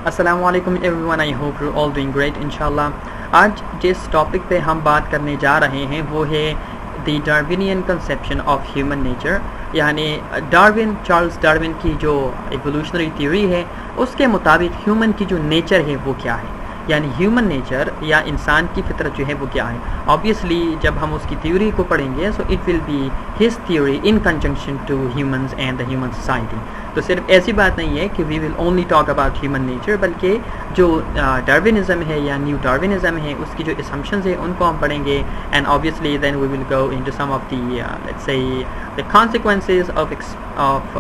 السلام علیکم every one, I hope you all doing great انشاءاللہ۔ آج جس ٹاپک پہ ہم بات کرنے جا رہے ہیں وہ ہے دی ڈارونین کنسیپشن آف ہیومن نیچر، یعنی چارلز ڈارون کی جو ایوولوشنری تھیوری ہے اس کے مطابق ہیومن کی جو نیچر ہے وہ کیا ہے، یعنی ہیومن نیچر یا انسان کی فطرت جو ہے وہ کیا ہے۔ آبویسلی جب ہم اس کی تھیوری کو پڑھیں گے so it will be his theory in conjunction to humans and the human society. تو صرف ایسی بات نہیں ہے کہ we will only talk about human nature, بلکہ جو ڈارونزم ہے یا نیو ڈارونزم ہے اس کی جو اسمپشنز ہیں ان کو ہم پڑھیں گے، and obviously then we will go into some of the lets سے the consequences of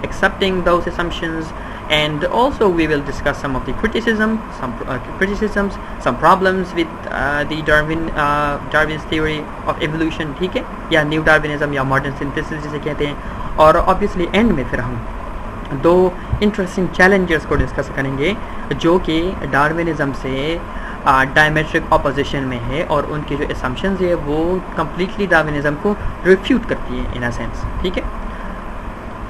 accepting those assumptions, and also we will discuss some of the criticisms, some problems with the Darwin's theory of evolution، ٹھیک ہے، یا new Darwinism یا modern synthesis جسے کہتے ہیں۔ اور obviously and میں پھر ہم دو انٹرسٹنگ چیلنجز کو ڈسکس کریں گے جو کہ ڈارونزم سے ڈائمیٹرک اپوزیشن میں ہے، اور ان کی جو اسمپشنز ہے وہ کمپلیٹلی ڈارونزم کو ریفیوٹ کرتی ہیں ان اے سینس، ٹھیک ہے۔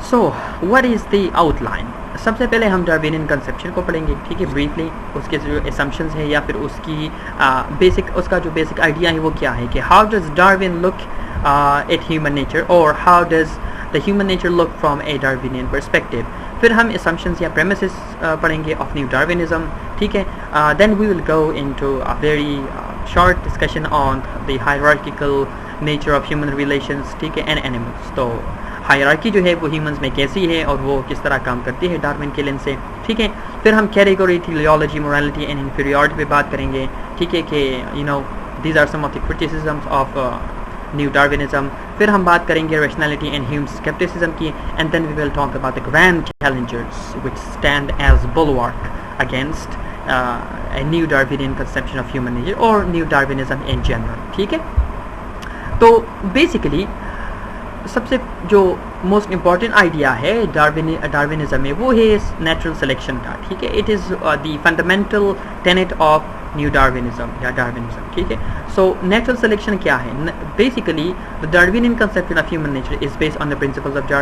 So what is the outline? سب سے پہلے ہم ڈارونین کنسیپشن کو پڑھیں گے، ٹھیک ہے، بریفلی اس کے جو اسمپشنز ہیں یا پھر اس کی اس کا جو بیسک آئیڈیا ہے وہ کیا ہے کہ how does Darwin look at human nature, اور how does the human nature look from a Darwinian perspective. پھر ہم اسمپشنز یا پریمیسز پڑھیں گے آف نیو ڈارونزم، ٹھیک ہے۔ Then we will go into a very short discussion on the hierarchical nature of human relations, ٹھیک ہے، and animals. تو ہائرارکی جو ہے وہ ہیومنز میں کیسی ہے اور وہ کس طرح کام کرتی ہے ڈارون کے لینس سے، ٹھیک ہے۔ پھر ہم category, teleology, morality and inferiority پہ بات کریں گے، ٹھیک ہے، کہ these are some of the criticisms of neo Darwinism. پھر ہم بات کریں گے ریشنلٹی اینڈ ہیومن اسکیپٹسزم کی، and then we will talk about the grand challenges which stand as bulwark against a neo Darwinian conception of human nature اور new Darwinism in general, ٹھیک ہے۔ تو بیسیکلی سب سے جو موسٹ امپورٹنٹ آئیڈیا ہے Darwinism میں وہ ہے نیچرل سلیکشن کا، ٹھیک ہے۔ It is the fundamental tenet of neo Darwinism یا ڈارونزم، ٹھیک ہے۔ سو نیچرل سلیکشن کیا ہے؟ Basically the Darwinian conception of human nature is based on the principles of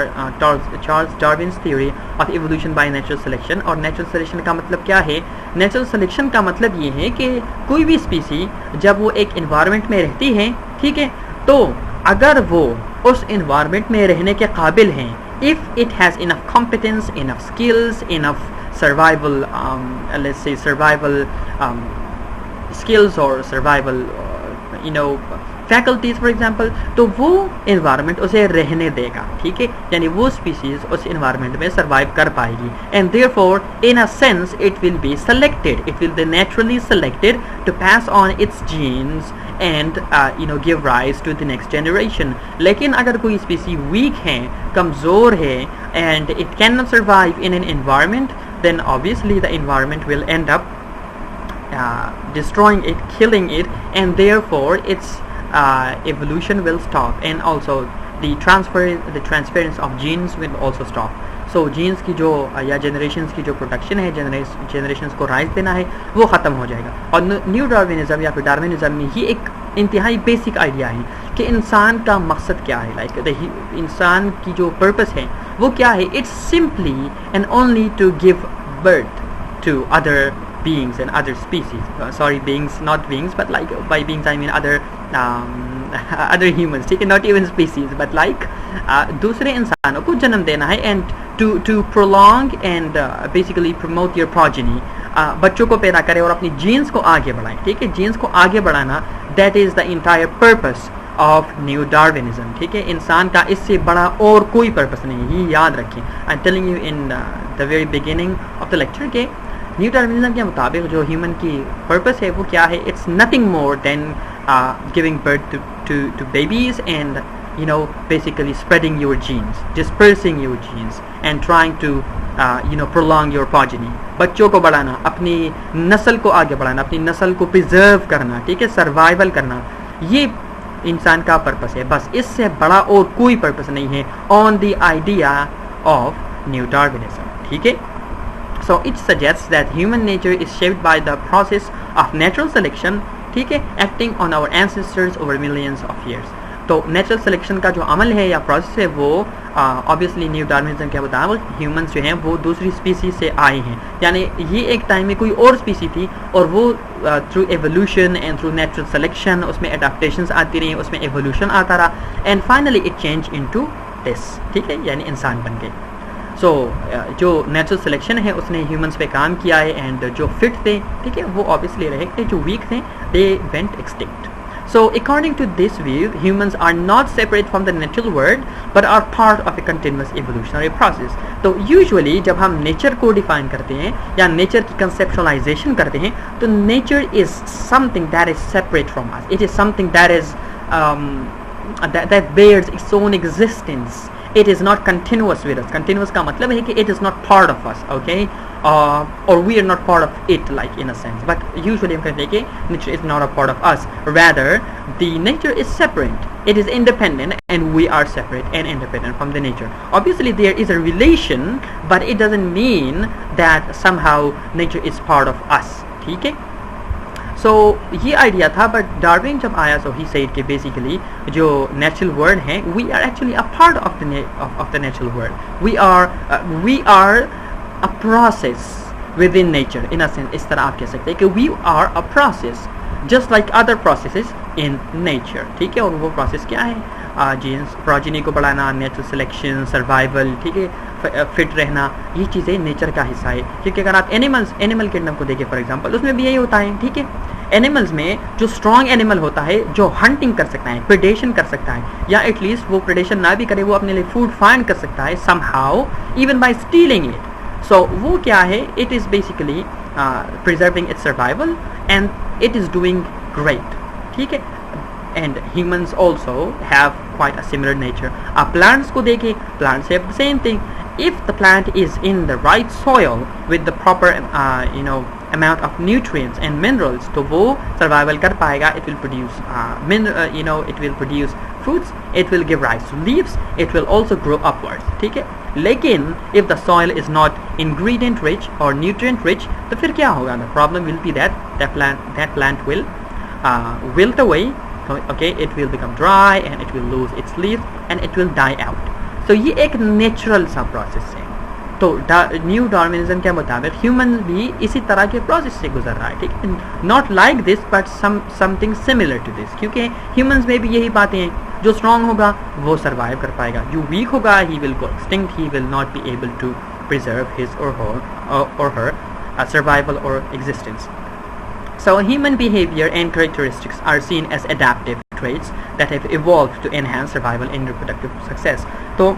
Charles Darwin's theory of evolution by natural selection۔ اور natural selection کا مطلب کیا ہے؟ نیچرل سلیکشن کا مطلب یہ ہے کہ کوئی بھی اسپیسی جب وہ ایک انوائرمنٹ میں رہتی ہے، ٹھیک ہے، تو اگر وہ اس انوائرمنٹ میں رہنے کے قابل ہیں، if it has enough competence, enough skills, enough survival let's say survival skills or survival faculties for example, تو وہ انوائرمنٹ اسے رہنے دے گا، ٹھیک ہے، یعنی وہ اسپیسیز اس انوائرمنٹ میں سروائیو کر پائے گی، and therefore in a sense it will be selected, it will be naturally selected to pass on its genes and give rise to the next generation. لیکن اگر کوئی اسپیسی ویک ہے، کمزور ہے، and it can not survive in an environment, then obviously the environment will end up destroying it, killing it, and therefore its evolution will stop, and also the transference of genes will also stop. So genes کی جو یا generations کی جو production ہے، generations کو rise دینا ہے، وہ ختم ہو جائے گا۔ اور نیو ڈارونزم یا پھر ڈارونزم میں ہی ایک انتہائی بیسک آئیڈیا ہے کہ انسان کا مقصد کیا ہے، لائک انسان کی جو پرپس ہے وہ کیا ہے؟ It's simply and only to give birth to other beings and other species, sorry, beings, not beings, but like by beings I mean other humans, ٹھیک ہے، not even species, but like دوسرے انسانوں کو جنم دینا ہے، and to prolong and basically promote your progeny، بچوں کو پیدا کرے اور اپنی جینز کو آگے بڑھائیں، ٹھیک ہے، جینز کو آگے بڑھانا، that is the entire purpose of new Darwinism, ٹھیک ہے۔ انسان کا اس سے بڑا اور کوئی پرپس نہیں ہے، یہ یاد رکھیں۔ I'm telling you in the very beginning of the lecture کہ نیو ڈارونزم کے مطابق جو ہیومن کی پرپس ہے وہ کیا ہے؟ It's nothing more than giving birth to babies and basically spreading your genes, dispersing your genes and trying to prolong your progeny، بچوں کو بڑھانا، اپنی نسل کو آگے بڑھانا، اپنی نسل کو پریزرو کرنا، ٹھیک ہے، سروائیول کرنا، یہ انسان کا پرپس ہے، بس اس سے بڑا اور کوئی پرپس نہیں ہے on the idea of neo Darwinism, ٹھیک ہے۔ So it suggests that human nature is shaped by the process of natural selection، ٹھیک ہے، acting on our ancestors over millions of years۔ تو نیچرل سلیکشن کا جو عمل ہے یا پروسیس ہے وہ obviously نیو ڈارونزم کیا بتایا, وہ ہیومنس جو ہیں وہ دوسری اسپیسیز سے آئے ہیں, یعنی یہ ایک ٹائم میں کوئی اور اسپیسی تھی اور وہ through evolution and through natural selection اس میں اڈاپٹیشنس آتی رہی, اس میں ایولیوشن آتا رہا, and finally it change into this, ٹھیک ہے, یعنی انسان بن گئے. سو جو نیچرل سلیکشن ہے اس نے ہیومنس پہ کام کیا ہے, اینڈ جو فٹ تھے, ٹھیک ہے, وہ آبویسلی رہے تھے, جو ویک تھے they went extinct. So according to this view, humans are not separate from the natural world but are part of a continuous evolutionary process. تو usually جب ہم نیچر کو ڈیفائن کرتے ہیں یا نیچر کی کنسیپچولائزیشن کرتے ہیں تو nature is something that is separate from us. It is something that is that bears its own existence. It is not continuous with us. Continuous کا مطلب ہے کہ it is not part of us, okay, or we are not part of it, like in a sense. But usually ہم کہتے ہیں کہ nature is not a part of us. Rather, the nature is separate. It is independent, and we are separate and independent from the nature. Obviously, there is a relation, but it doesn't mean that somehow nature is part of us. ٹھیک ہے. سو یہ idea تھا, but Darwin جب آیا so he said کہ basically جو natural world ہیں we are actually a part of the natural world. We are a process within nature, in a sense اس طرح آپ کہہ سکتے ہیں کہ we are a process just like other processes in nature. ٹھیک ہے, اور وہ پروسیس کیا ہے؟ جینس پروجینی کو بڑھانا, نیچرل سلیکشن, سروائیول, ٹھیک ہے, فٹ رہنا, یہ چیزیں نیچر کا حصہ ہے. کیونکہ اگر آپ اینیمل کنگڈم کو دیکھیں فار ایگزامپل, اس میں بھی یہی ہوتا ہے. ٹھیک ہے, اینیملز میں جو اسٹرانگ اینیمل ہوتا ہے جو ہنٹنگ کر سکتا ہے, پریڈیشن کر سکتا ہے, یا ایٹ لیسٹ وہ پریڈیشن نہ بھی کرے وہ اپنے لیے فوڈ فائنڈ کر سکتا ہے somehow even by stealing it. So وہ کیا ہے, it is basically preserving its survival and it is doing great. ٹھیک ہے, and humans also have quite a similar nature. آپ plants کو دیکھیں, plants have the same thing. If the plant is in the right soil with the proper amount of nutrients and minerals, تو وہ survival کر پائے گا. It will produce it will produce fruits, it will give rise to leaves, it will also grow upwards. ٹھیک ہے, لیکن if the soil is not ingredient rich or nutrient rich, تو پھر کیا ہوگا؟ The problem will be that plant will wilt away. Okay, it will become dry and it will lose its leaves and it will die out. So یہ ایک natural سا process ہے. تو new Darwinism کے مطابق ہیومن بھی اسی طرح کے پروسیس سے گزر رہا ہے. ٹھیک ہے, not like this but something similar to this. کیونکہ ہیومنز میں بھی یہی باتیں ہیں, جو اسٹرانگ ہوگا وہ سروائیو کر پائے گا, جو ویک ہوگا he will go extinct, he will not be able to preserve his or her survival or existence. So human behavior and characteristics are seen as adaptive traits that have evolved to enhance survival and reproductive success. تو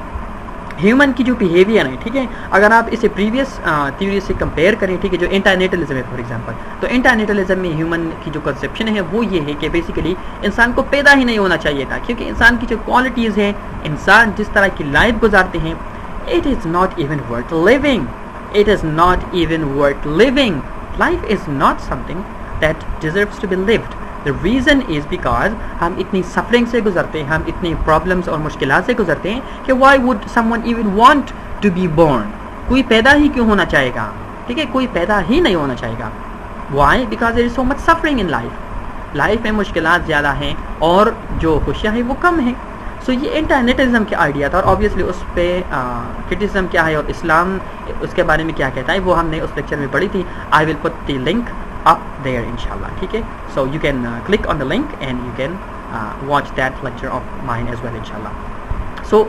human کی جو behaviour ہے, ٹھیک ہے, اگر آپ اسے previous theory سے کمپیئر کریں, ٹھیک ہے, جو انٹرنیٹلزم ہے فار ایگزامپل, تو انٹرنیٹلزم میں ہیومن کی جو کنسیپشن ہے وہ یہ ہے کہ بیسیکلی انسان کو پیدا ہی نہیں ہونا چاہیے تھا, کیونکہ انسان کی جو کوالٹیز ہیں, انسان جس طرح کی لائف گزارتے ہیں, it is not even worth living. It is not even worth living. Life is not something that deserves to be lived. The reason is because ہم اتنی سفرنگ سے گزرتے ہیں, ہم اتنی پرابلمس اور مشکلات سے گزرتے ہیں کہ why would someone even want to be born? کوئی پیدا ہی کیوں ہونا چاہے گا؟ ٹھیک ہے, کوئی پیدا ہی نہیں ہونا چاہے گا. Why? Because there is so much suffering in life. Life میں مشکلات زیادہ ہیں اور جو خوشیاں ہیں وہ کم ہیں. سو یہ انٹرنیٹزم کے آئیڈیا تھا, اور آبویسلی اس پہ کرٹیسزم کیا ہے اور اسلام اس کے بارے میں کیا کہتا ہے وہ ہم نے اس لیکچر میں پڑھی تھی. I will put the link up there inshallah. ٹھیک ہے, so you can click on the link and you can watch that lecture of mine as well inshallah. So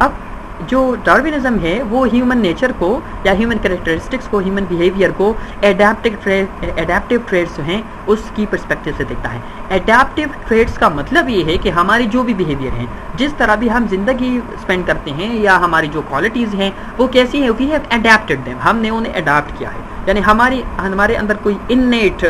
اب جو ڈارونزم ہے وہ ہیومن نیچر کو یا ہیومن کریکٹرسٹکس کو, human behaviour کو ایڈیپٹیو ٹریٹس جو ہیں اس کی پرسپیکٹو سے دیکھتا ہے. ایڈیپٹیو ٹریٹس کا مطلب یہ ہے کہ ہماری جو بھی بیہیویئر ہیں, جس طرح بھی ہم زندگی اسپینڈ کرتے ہیں, یا ہماری جو کوالٹیز ہیں وہ کیسی ہیں, وی ہیو ایڈیپٹیڈ دیم, ہم نے انہیں اڈاپٹ کیا ہے. یعنی ہمارے اندر کوئی انیٹ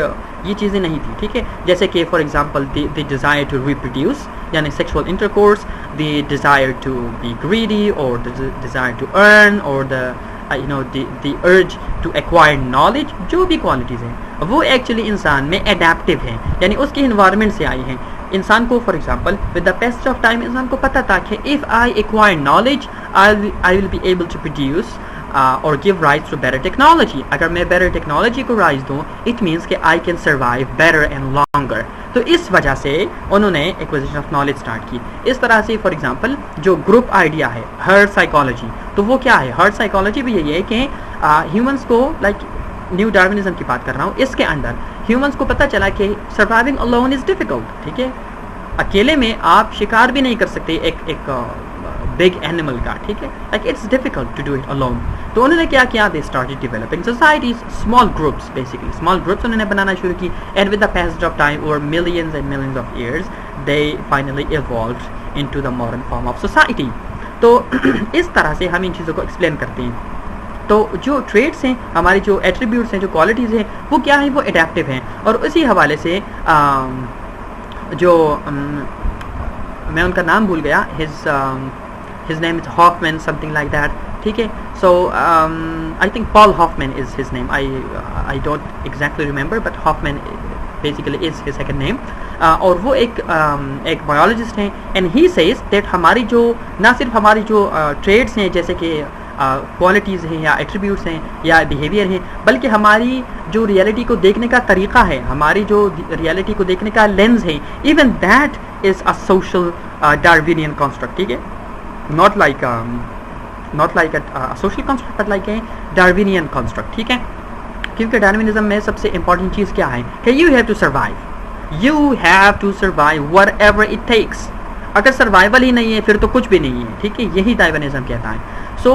یہ چیزیں نہیں تھی. ٹھیک ہے, جیسے کہ for example the desire to reproduce, یعنی sexual intercourse, the desire to be greedy, اور ڈیزائر ٹو ارن, اور the urge to acquire knowledge. جو بھی کوالٹیز ہیں وہ ایکچولی انسان میں اڈیپٹیو ہیں, یعنی اس کی انوائرمنٹ سے آئی ہیں. انسان کو for example with the passage of time انسان کو پتہ تھا کہ if I acquire knowledge I will be able to produce اور give rise to better technology. اگر میں better technology کو رائز دوں it means کہ I can survive better and longer. تو اس وجہ سے انہوں نے acquisition of knowledge start کی. اس طرح سے فار ایگزامپل جو گروپ آئیڈیا ہے herd psychology, تو وہ کیا ہے؟ herd psychology بھی یہی ہے کہ ہیومنس کو لائک نیو ڈارونزم کی بات کر رہا ہوں, اس کے اندر ہیومنس کو پتہ چلا کہ surviving alone is difficult. ٹھیک ہے, اکیلے میں آپ شکار بھی نہیں کر سکتے ایک بگ اینیمل کا. ٹھیک ہے, like it's difficult to do it alone. تو انہوں نے کیا کیا؟ They started developing societies, small groups, basically small groups انہوں نے بنانا شروع کی. And with the passage of time over millions and millions of years they finally evolved into the modern form of society. تو اس طرح سے ہم ان چیزوں کو ایکسپلین کرتے ہیں. تو جو ٹریٹس ہیں, ہماری جو ایٹریبیوٹس ہیں, جو کوالٹیز ہیں, وہ کیا ہیں؟ وہ اڈیپٹیو ہیں. اور اسی حوالے سے جو میں ان کا نام بھول گیا, his name is Hoffman, something like that. ٹھیک ہے, so I think Paul Hoffman is his name. I don't exactly remember, but Hoffman basically is his second name. اور وہ ایک بایولوجسٹ ہیں, and he says that ہماری جو نہ صرف ہماری جو ٹریڈس ہیں جیسے کہ کوالٹیز ہیں یا ایٹریبیوٹس ہیں یا بیہیویئر ہیں, بلکہ ہماری جو ریئلٹی کو دیکھنے کا طریقہ ہے, ہماری جو ریئلٹی کو دیکھنے کا لینز ہے, even that is a social Darwinian construct. ٹھیک ہے, not like a social construct but like a Darwinian construct. ٹھیک ہے, کیونکہ ڈارونزم میں سب سے امپورٹنٹ چیز کیا ہے کہ you have to survive whatever it takes. اگر سروائیول ہی نہیں ہے پھر تو کچھ بھی نہیں ہے. ٹھیک ہے, یہی ڈارونزم کہتا ہے. سو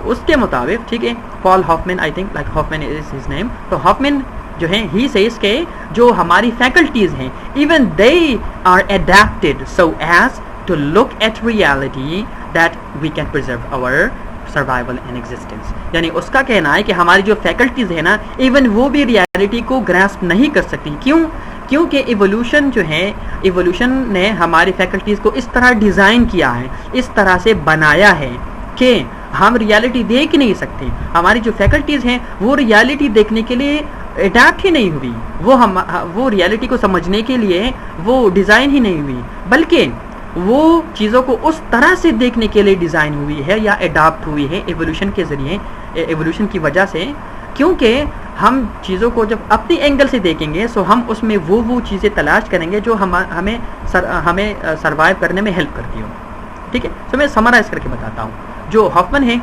اس کے مطابق, ٹھیک ہے, Paul Hoffman, I think like Hoffman is his name. تو ہافمین جو ہیں, ہی سیز کہ جو ہماری فیکلٹیز ہیں even they are adapted so as to look at reality that we can preserve our survival and existence. یعنی اس کا کہنا ہے کہ ہماری جو فیکلٹیز ہیں نا, ایون وہ بھی ریالٹی کو گراسپ نہیں کر سکتی. کیونکہ ایوولوشن جو ہے, ایوولوشن نے ہماری فیکلٹیز کو اس طرح ڈیزائن کیا ہے, اس طرح سے بنایا ہے کہ ہم ریالٹی دیکھ نہیں سکتے. ہماری جو فیکلٹیز ہیں وہ ریالٹی دیکھنے کے لیے اڈیپٹ ہی نہیں ہوئی, وہ ریالٹی کو سمجھنے کے لیے وہ ڈیزائن ہی نہیں ہوئی, بلکہ وہ چیزوں کو اس طرح سے دیکھنے کے لیے ڈیزائن ہوئی ہے یا اڈاپٹ ہوئی ہے ایوولوشن کے ذریعے, ایوولوشن کی وجہ سے. کیونکہ ہم چیزوں کو جب اپنی اینگل سے دیکھیں گے سو ہم اس میں وہ چیزیں تلاش کریں گے جو ہمیں سروائیو کرنے میں ہیلپ کرتی ہو. ٹھیک ہے, تو میں سمرائز کر کے بتاتا ہوں. جو ہافمن ہیں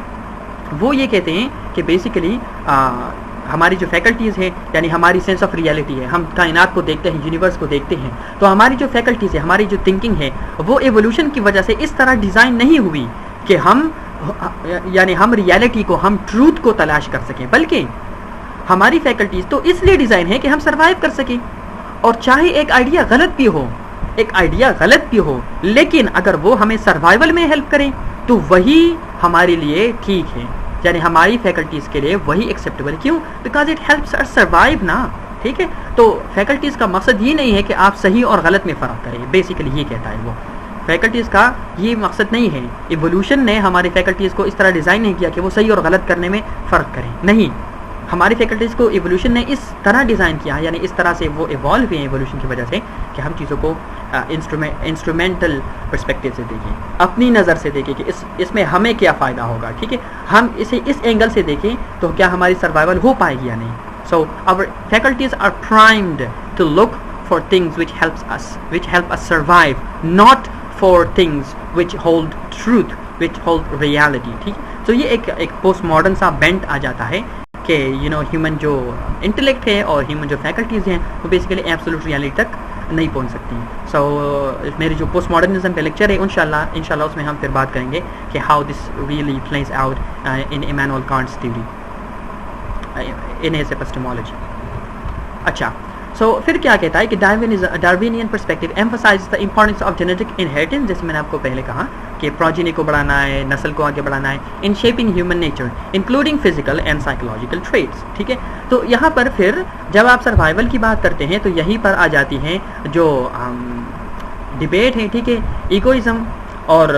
وہ یہ کہتے ہیں کہ بیسیکلی ہماری جو فیکلٹیز ہیں, یعنی ہماری سینس آف ریالٹی ہے, ہم کائنات کو دیکھتے ہیں, یونیورس کو دیکھتے ہیں, تو ہماری جو فیکلٹیز ہے, ہماری جو تھنکنگ ہے, وہ ایوولوشن کی وجہ سے اس طرح ڈیزائن نہیں ہوئی کہ ہم ریالٹی کو, ہم ٹروتھ کو تلاش کر سکیں, بلکہ ہماری فیکلٹیز تو اس لیے ڈیزائن ہے کہ ہم سروائیو کر سکیں. اور چاہے ایک آئیڈیا غلط بھی ہو, لیکن اگر وہ ہمیں سروائیول میں ہیلپ کرے تو وہی ہمارے لیے ٹھیک ہے. یعنی ہماری فیکلٹیز کے لیے وہی ایکسیپٹیبل. کیوں؟ Because it helps us survive نا. ٹھیک ہے, تو فیکلٹیز کا مقصد یہ نہیں ہے کہ آپ صحیح اور غلط میں فرق کریں, بیسیکلی یہ کہتا ہے وہ. فیکلٹیز کا یہ مقصد نہیں ہے. ایوولوشن نے ہماری فیکلٹیز کو اس طرح ڈیزائن نہیں کیا کہ وہ صحیح اور غلط کرنے میں فرق کریں, نہیں. ہماری فیکلٹیز کو ایوولوشن نے اس طرح ڈیزائن کیا, یعنی اس طرح سے وہ ایوالو ہوئے ہیں ایوولوشن کی وجہ سے کہ ہم چیزوں کو انسٹرومنٹل پرسپیکٹیو سے دیکھیں, اپنی نظر سے دیکھیں کہ اس میں ہمیں کیا فائدہ ہوگا. ٹھیک ہے, ہم اسے اس اینگل سے دیکھیں تو کیا ہماری سروائیول ہو پائے گی یا نہیں. So our faculties are primed to look for things which help us survive, not for things which hold truth, which hold reality. ٹھیک ہے, تو یہ ایک پوسٹ ماڈرن سا بینٹ آ جاتا ہے کہ ہیومن جو انٹلیکٹ ہے اور ہیومن جو فیکلٹیز ہیں وہ بیسیکلی ایبسولوٹ ریالٹی تک نہیں پہنچ سکتی. سو میری جو پوسٹ ماڈرنزم پہ لیکچر ہے انشاءاللہ اس میں ہم پھر بات کریں گے کہ how this really plans out in Immanuel Kant's theory in his epistemology. اچھا, سو پھر کیا کہتا ہے کہ Darwinian perspective emphasises the importance of genetic inheritance, جیسے میں نے آپ کو پہلے کہا کہ پروجینی کو بڑھانا ہے, نسل کو آگے بڑھانا ہے, in shaping human nature including physical and psychological traits. ٹھیک ہے, تو یہاں پر پھر جب آپ سروائیول کی بات کرتے ہیں تو یہیں پر آ جاتی ہیں جو ڈبیٹ ہے. ٹھیک ہے, ایگوئزم اور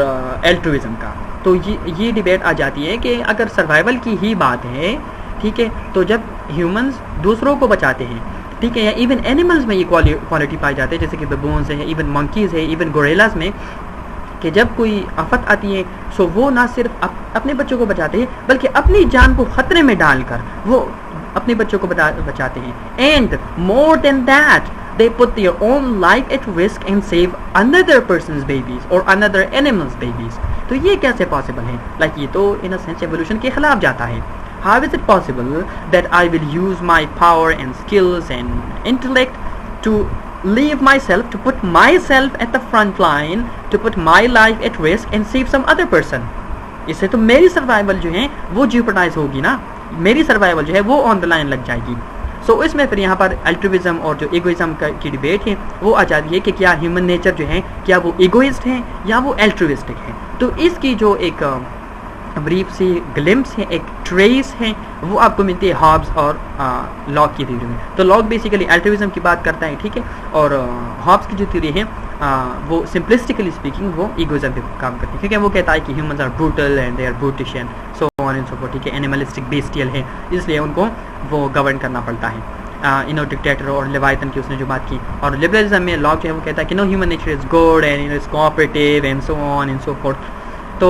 الٹروئزم کا. تو یہ ڈبیٹ آ جاتی ہے کہ اگر سروائیول کی ہی بات ہے, ٹھیک ہے, تو جب ہیومنز دوسروں کو بچاتے ہیں, ٹھیک ہے, یا ایون اینیملز میں یہ کوالٹی پائی جاتی ہے, جیسے کہ ببونز ہے, ایون منکیز ہے, ایون گوریلاز میں کہ جب کوئی آفت آتی ہے سو وہ نہ صرف اپنے بچوں کو بچاتے ہیں بلکہ اپنی جان کو خطرے میں ڈال کر وہ اپنے بچوں کو بچاتے ہیں. And more than that they put their own life at risk and save another person's babies or another animal's babies. تو یہ کیسے پاسبل ہے؟ لائک یہ تو in a sense ایولیوشن کے خلاف جاتا ہے. How is it possible that I will use my power and skills and intellect to leave myself, to put myself at the front line, to put my life at risk and save some other person? اس سے تو میری survival جو ہے وہ جیوپرڈائز ہوگی نا, میری survival جو ہے وہ آن دا لائن لگ جائے گی. سو اس میں پھر یہاں پر الٹرویزم اور جو ایگوئزم کی ڈیبیٹ ہے وہ آ جاتی ہے کہ کیا ہیومن نیچر جو ہے کیا وہ ایگوئسٹ ہیں یا وہ الٹروسٹک ہے. تو اس کی جو ایک بریف سی گلمپس ہے, ایک ٹریس ہے, وہ آپ کو ملتی ہے ہابس اور لاک کی تھیوری میں. تو لاک بیسیکلی الٹرویزم کی بات کرتا ہے, ٹھیک ہے, اور ہابس کی جو تھیوری ہے وہ سمپلسٹکلی اسپیکنگ وہ ایگوئزم پہ کام کرتی ہے, کیونکہ وہ کہتا ہے کہ humans are brutal and they are brutish so on and so forth, ٹھیک ہے, اینیملسٹک بیسٹیل ہے, اس لیے ان کو وہ گورن کرنا پڑتا ہے. ڈکٹیٹر اور لیوائتن کی اس نے جو بات کی. اور لبرلزم میں لاک جو ہے وہ کہتا ہے کہ no human nature is good and is cooperative and so on and so forth.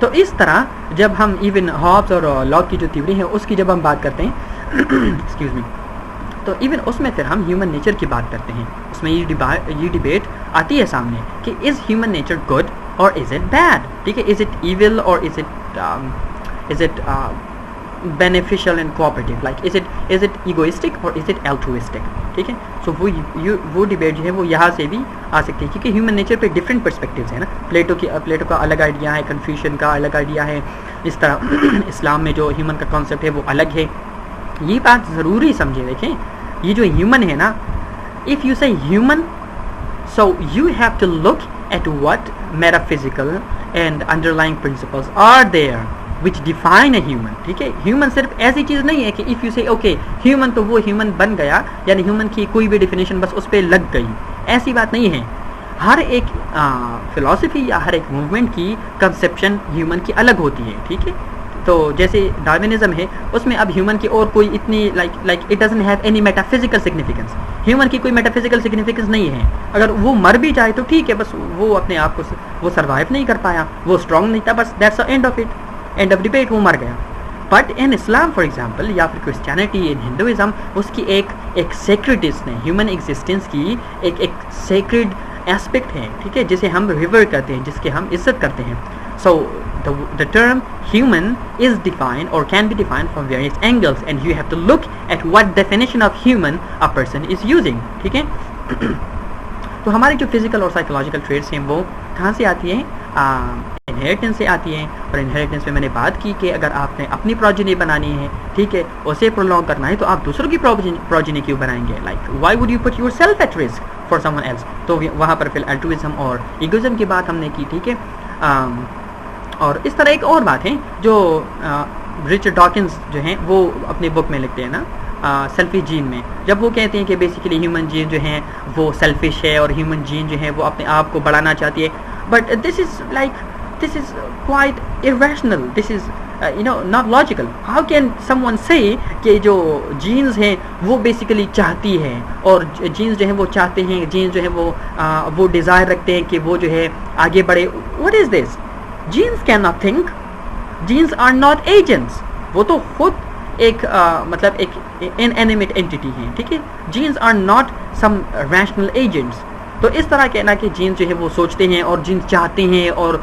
تو اس طرح جب ہم ایون ہابس اور لاک کی جو تھیوری ہے اس کی جب ہم بات کرتے ہیں ایکسکیوز می, تو ایون اس میں پھر ہم ہیومن نیچر کی بات کرتے ہیں. اس میں یہ ڈیبیٹ آتی ہے سامنے کہ از ہیومن نیچر گڈ اور از اٹ بیڈ, ٹھیک ہے, از اٹ ایول اور is it beneficial and cooperative, like is it egoistic or is it altruistic, ٹھیک ہے. سو وہ ڈیبیٹ جو ہے وہ یہاں سے بھی آ سکتی ہے کیونکہ ہیومن نیچر پہ ڈفرینٹ پرسپیکٹیوز ہیں نا. پلیٹو کا الگ آئیڈیا ہے, کنفیوشن کا الگ آئیڈیا ہے, اس طرح اسلام میں جو ہیومن کا کانسیپٹ ہے وہ الگ ہے. یہ بات ضروری سمجھے. دیکھیں یہ جو ہیومن ہے نا, if you say human so you have to look at what metaphysical and underlying principles are there which define a human, ٹھیک ہے. ہیومن صرف ایسی چیز نہیں ہے کہ if you say okay human تو وہ ہیومن بن گیا, یعنی ہیومن کی کوئی بھی ڈیفینیشن بس اس پہ لگ گئی, ایسی بات نہیں ہے. ہر ایک فلاسفی یا ہر ایک موومنٹ کی کنسیپشن ہیومن کی الگ ہوتی ہے, ٹھیک ہے. تو جیسے ڈاروینزم ہے اس میں اب ہیومن کی اور کوئی اتنی like it doesn't have any metaphysical significance. Human کی کوئی میٹافزیکل سگنیفیکینس نہیں ہے. اگر وہ مر بھی جائے تو ٹھیک ہے, بس وہ اپنے آپ کو وہ سروائیو نہیں کر پایا, وہ اسٹرانگ نہیں تھا, بس that's the end of it, and of debate, وہ مر گیا. But in Islam for example یا پھر کرسچینٹی ان ہندوازم, اس کی ایک سیکریڈنس ہے, ہیومن ایگزسٹنس کی ایک سیکریڈ ایسپیکٹ ہے, ٹھیک ہے, جسے ہم ریور کرتے ہیں, جس کے ہم عزت کرتے ہیں. سو the term human is defined or can be defined from various angles and you have to look at what definition of human a person is using, ٹھیک ہے. تو ہماری جو فزیکل اور سائیکولوجیکل ٹریٹس ہیں وہ کہاں سے آتی ہیں؟ انہیریٹنس سے آتی ہیں. اور انہیریٹنس میں نے بات کی کہ اگر آپ نے اپنی پروجینی بنانی ہے, ٹھیک ہے, اسے پرولونگ کرنا ہے, تو آپ دوسروں کی پروجینی کیوں بنائیں گے؟ Like why would you put yourself at risk for someone else. تو وہاں پر پھر الٹرویزم اور ایگوزم کی بات ہم نے کی, ٹھیک ہے. اور اس طرح ایک اور بات ہے جو رچرڈ ڈاکنز جو ہیں وہ اپنی بک میں لکھتے ہیں نا, سیلفی جین میں, جب وہ کہتے ہیں کہ بیسیکلی ہیومن جین جو ہیں وہ سیلفش ہے اور ہیومن جین جو ہے وہ اپنے آپ کو بڑھانا چاہتی ہے. But this is quite irrational, this is not logical. How can someone say کہ جو جینز ہیں وہ بیسیکلی چاہتی ہے, اور جینز جو ہیں وہ چاہتے ہیں, جینز جو ہیں وہ ڈیزائر رکھتے ہیں کہ وہ جو ہے آگے بڑھے. what is this? Genes cannot think, genes are not agents. وہ تو خود ایک مطلب ایک inanimate entity ہیں, ٹھیک ہے. Genes are not some rational agents. تو اس طرح کہنا کہ جینز جو ہے وہ سوچتے ہیں اور جینز چاہتے ہیں اور